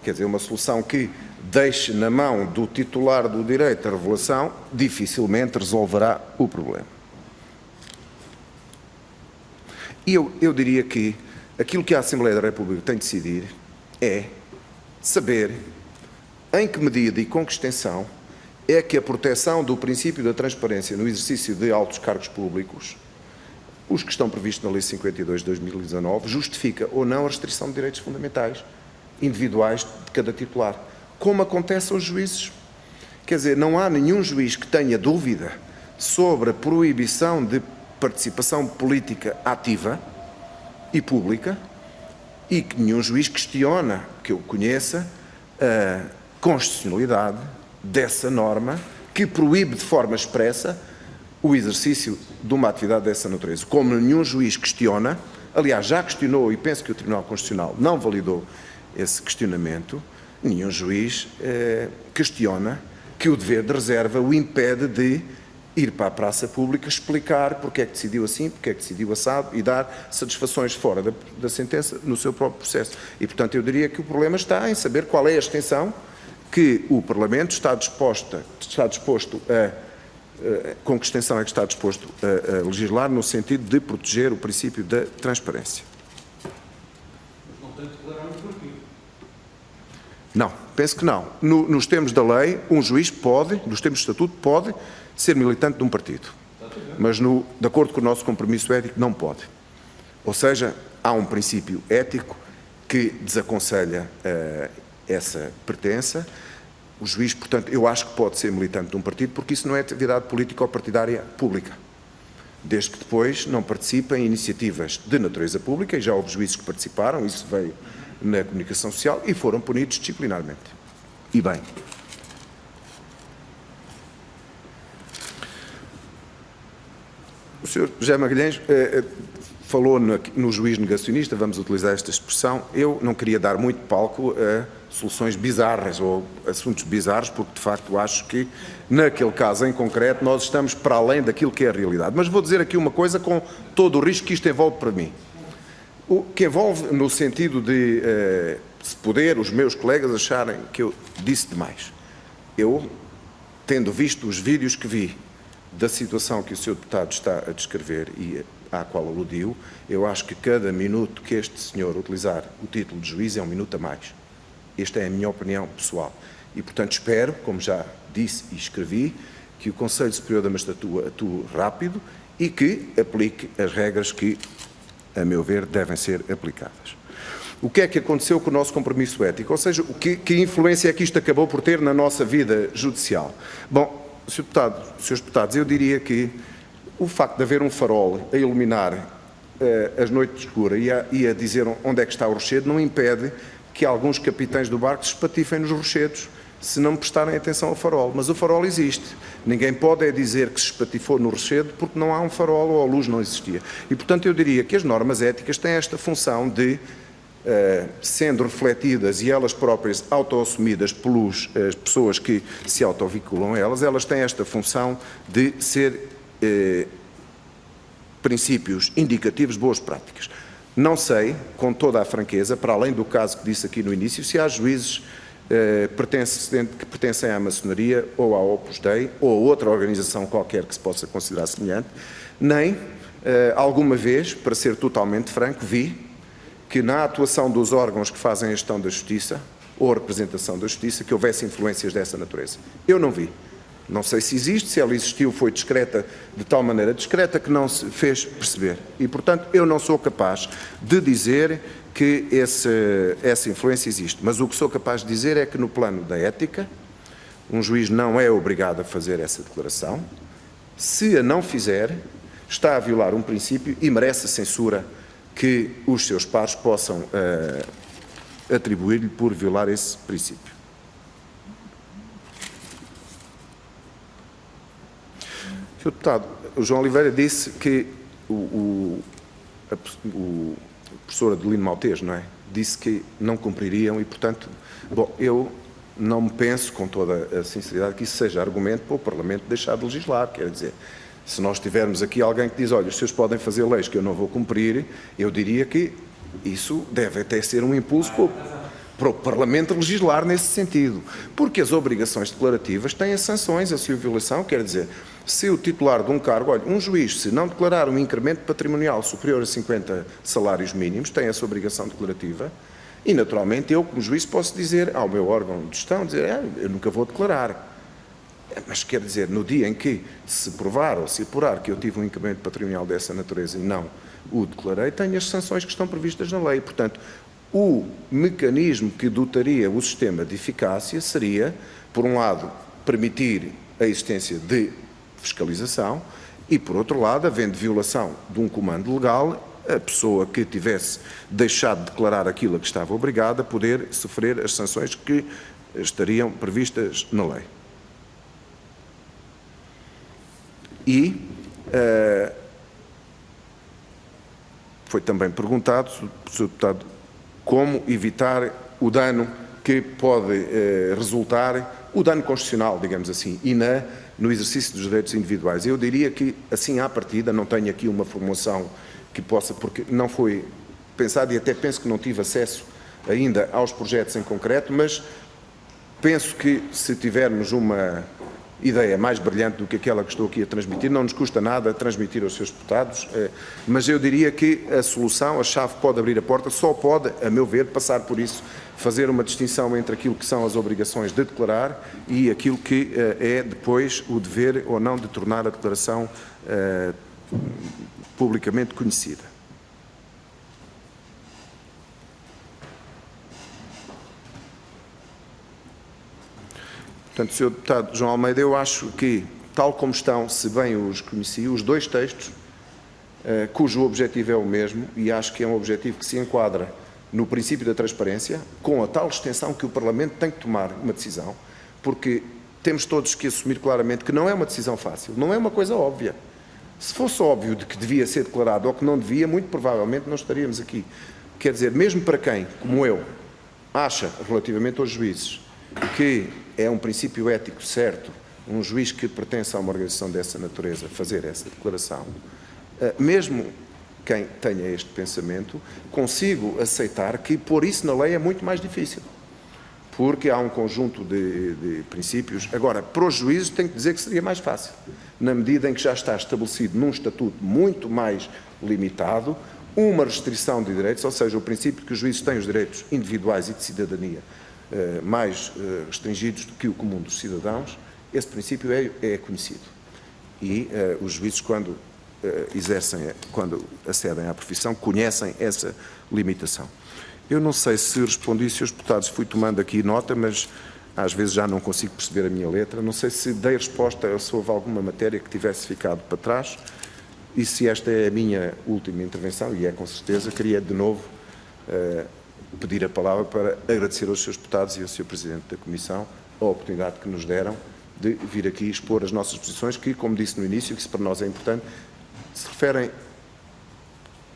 Quer dizer, uma solução que deixe na mão do titular do direito à revelação dificilmente resolverá o problema. E eu diria que aquilo que a Assembleia da República tem de decidir é saber em que medida e com que extensão é que a proteção do princípio da transparência no exercício de altos cargos públicos, os que estão previstos na Lei 52 de 2019, justifica ou não a restrição de direitos fundamentais individuais de cada titular, como acontece aos juízes. Quer dizer, não há nenhum juiz que tenha dúvida sobre a proibição de participação política ativa e pública e que nenhum juiz questiona, que eu conheça, a constitucionalidade dessa norma que proíbe de forma expressa o exercício de uma atividade dessa natureza. Como nenhum juiz questiona, aliás, já questionou e penso que o Tribunal Constitucional não validou esse questionamento, nenhum juiz questiona que o dever de reserva o impede de ir para a praça pública explicar porque é que decidiu assim, porque é que decidiu assado e dar satisfações fora da sentença no seu próprio processo. E, portanto, eu diria que o problema está em saber qual é a extensão que o Parlamento está disposto com que extensão é que está disposto a legislar no sentido de proteger o princípio da transparência. Mas não tem de declarar um partido. Não, penso que não. Nos termos da lei, um juiz pode, nos termos de estatuto, pode ser militante de um partido. Mas, de acordo com o nosso compromisso ético, não pode. Ou seja, há um princípio ético que desaconselha essa pertença. O juiz, portanto, eu acho que pode ser militante de um partido, porque isso não é atividade política ou partidária pública. Desde que depois não participe em iniciativas de natureza pública, e já houve juízes que participaram, isso veio na comunicação social, e foram punidos disciplinarmente. E bem. O Sr. José Magalhães falou no juiz negacionista, vamos utilizar esta expressão. Eu não queria dar muito palco a soluções bizarras ou assuntos bizarros, porque de facto acho que naquele caso em concreto nós estamos para além daquilo que é a realidade. Mas vou dizer aqui uma coisa com todo o risco que isto envolve para mim. O que envolve no sentido de se poder os meus colegas acharem que eu disse demais. Eu, tendo visto os vídeos que vi da situação que o Sr. Deputado está a descrever e à qual aludiu, eu acho que cada minuto que este senhor utilizar o título de juiz é um minuto a mais. Esta é a minha opinião pessoal. E, portanto, espero, como já disse e escrevi, que o Conselho Superior da Magistratura atue rápido e que aplique as regras que, a meu ver, devem ser aplicadas. O que é que aconteceu com o nosso compromisso ético? Ou seja, que influência é que isto acabou por ter na nossa vida judicial? Bom, Srs. Deputados, eu diria que o facto de haver um farol a iluminar as noites escuras e a dizer onde é que está o rochedo não impede que alguns capitães do barco se espatifem nos rochedos se não prestarem atenção ao farol. Mas o farol existe. Ninguém pode dizer que se espatifou no rochedo porque não há um farol ou a luz não existia. E, portanto, eu diria que as normas éticas têm esta função de, sendo refletidas e elas próprias autoassumidas pelas pessoas que se autovinculam a elas têm esta função de ser princípios indicativos de boas práticas. Não sei, com toda a franqueza, para além do caso que disse aqui no início, se há juízes que pertencem à maçonaria ou à Opus Dei ou a outra organização qualquer que se possa considerar semelhante, nem alguma vez, para ser totalmente franco, vi que na atuação dos órgãos que fazem a gestão da justiça ou a representação da justiça que houvesse influências dessa natureza. Eu não vi. Não sei se existe, se ela existiu, foi discreta, de tal maneira discreta que não se fez perceber. E, portanto, eu não sou capaz de dizer que essa influência existe. Mas o que sou capaz de dizer é que, no plano da ética, um juiz não é obrigado a fazer essa declaração. Se a não fizer, está a violar um princípio e merece a censura que os seus pares possam atribuir-lhe por violar esse princípio. Sr. Deputado, o João Oliveira disse que a professora Adelino Maltês, não é? Disse que não cumpririam e, portanto, bom, eu não penso, com toda a sinceridade, que isso seja argumento para o Parlamento deixar de legislar. Quer dizer, Se nós tivermos aqui alguém que diz, olha, os senhores podem fazer leis que eu não vou cumprir, eu diria que isso deve até ser um impulso para o Parlamento legislar nesse sentido. Porque as obrigações declarativas têm sanções a sua violação, quer dizer, se o titular de um cargo, olha, um juiz, se não declarar um incremento patrimonial superior a 50 salários mínimos, tem essa obrigação declarativa, e naturalmente eu, como juiz, posso dizer ao meu órgão de gestão, dizer, eu nunca vou declarar. Mas quer dizer, no dia em que se provar ou se apurar que eu tive um incremento patrimonial dessa natureza e não o declarei, tenho as sanções que estão previstas na lei. Portanto, o mecanismo que dotaria o sistema de eficácia seria, por um lado, permitir a existência de fiscalização e, por outro lado, havendo violação de um comando legal, a pessoa que tivesse deixado de declarar aquilo a que estava obrigada poder sofrer as sanções que estariam previstas na lei. E foi também perguntado, Sr. Deputado, como evitar o dano que pode resultar, o dano constitucional, digamos assim, e no exercício dos direitos individuais. Eu diria que, assim à partida, não tenho aqui uma formulação que possa, porque não foi pensado e até penso que não tive acesso ainda aos projetos em concreto, mas penso que se tivermos uma ideia mais brilhante do que aquela que estou aqui a transmitir, não nos custa nada transmitir aos seus deputados, mas eu diria que a solução, a chave pode abrir a porta, só pode, a meu ver, passar por isso, fazer uma distinção entre aquilo que são as obrigações de declarar e aquilo que é depois o dever ou não de tornar a declaração publicamente conhecida. Portanto, Sr. Deputado João Almeida, eu acho que, tal como estão, se bem os conheci, os dois textos, cujo objetivo é o mesmo, e acho que é um objetivo que se enquadra no princípio da transparência, com a tal extensão que o Parlamento tem que tomar uma decisão, porque temos todos que assumir claramente que não é uma decisão fácil, não é uma coisa óbvia. Se fosse óbvio de que devia ser declarado ou que não devia, muito provavelmente não estaríamos aqui. Quer dizer, mesmo para quem, como eu, acha, relativamente aos juízes, que é um princípio ético certo, um juiz que pertence a uma organização dessa natureza, fazer essa declaração, mesmo quem tenha este pensamento, consigo aceitar que pôr isso na lei é muito mais difícil, porque há um conjunto de princípios. Agora, para os juízes tenho que dizer que seria mais fácil, na medida em que já está estabelecido num estatuto muito mais limitado, uma restrição de direitos, ou seja, o princípio de que os juízes têm os direitos individuais e de cidadania mais restringidos do que o comum dos cidadãos, esse princípio é conhecido. E os juízes, quando exercem, quando acedem à profissão, conhecem essa limitação. Eu não sei se respondi, Srs. Deputados, fui tomando aqui nota, mas às vezes já não consigo perceber a minha letra. Não sei se dei resposta, se houve alguma matéria que tivesse ficado para trás, e se esta é a minha última intervenção, e é com certeza, queria de novo pedir a palavra para agradecer aos Srs. Deputados e ao Sr. Presidente da Comissão a oportunidade que nos deram de vir aqui expor as nossas posições, que, como disse no início, que isso para nós é importante, se referem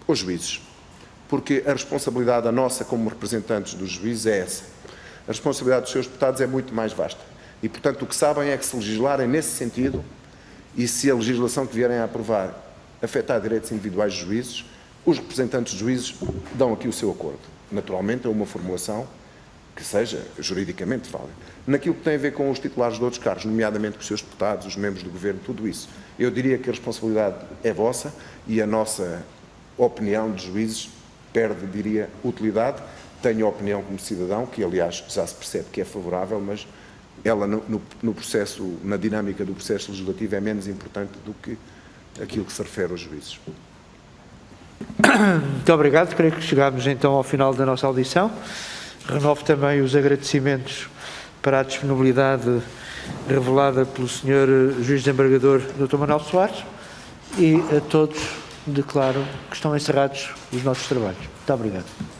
aos juízes, porque a responsabilidade a nossa como representantes dos juízes é essa. A responsabilidade dos seus deputados é muito mais vasta e, portanto, o que sabem é que se legislarem nesse sentido e se a legislação que vierem a aprovar afetar direitos individuais dos juízes, os representantes dos juízes dão aqui o seu acordo. Naturalmente, é uma formulação que seja juridicamente válida. Naquilo que tem a ver com os titulares de outros cargos, nomeadamente com os seus deputados, os membros do Governo, tudo isso, eu diria que a responsabilidade é vossa e a nossa opinião de juízes perde, diria, utilidade. Tenho a opinião como cidadão, que aliás já se percebe que é favorável, mas ela no processo, na dinâmica do processo legislativo é menos importante do que aquilo que se refere aos juízes. Muito obrigado. Creio que chegámos então ao final da nossa audição. Renovo também os agradecimentos para a disponibilidade revelada pelo Sr. Juiz Desembargador Dr. Manuel Soares e a todos declaro que estão encerrados os nossos trabalhos. Muito obrigado.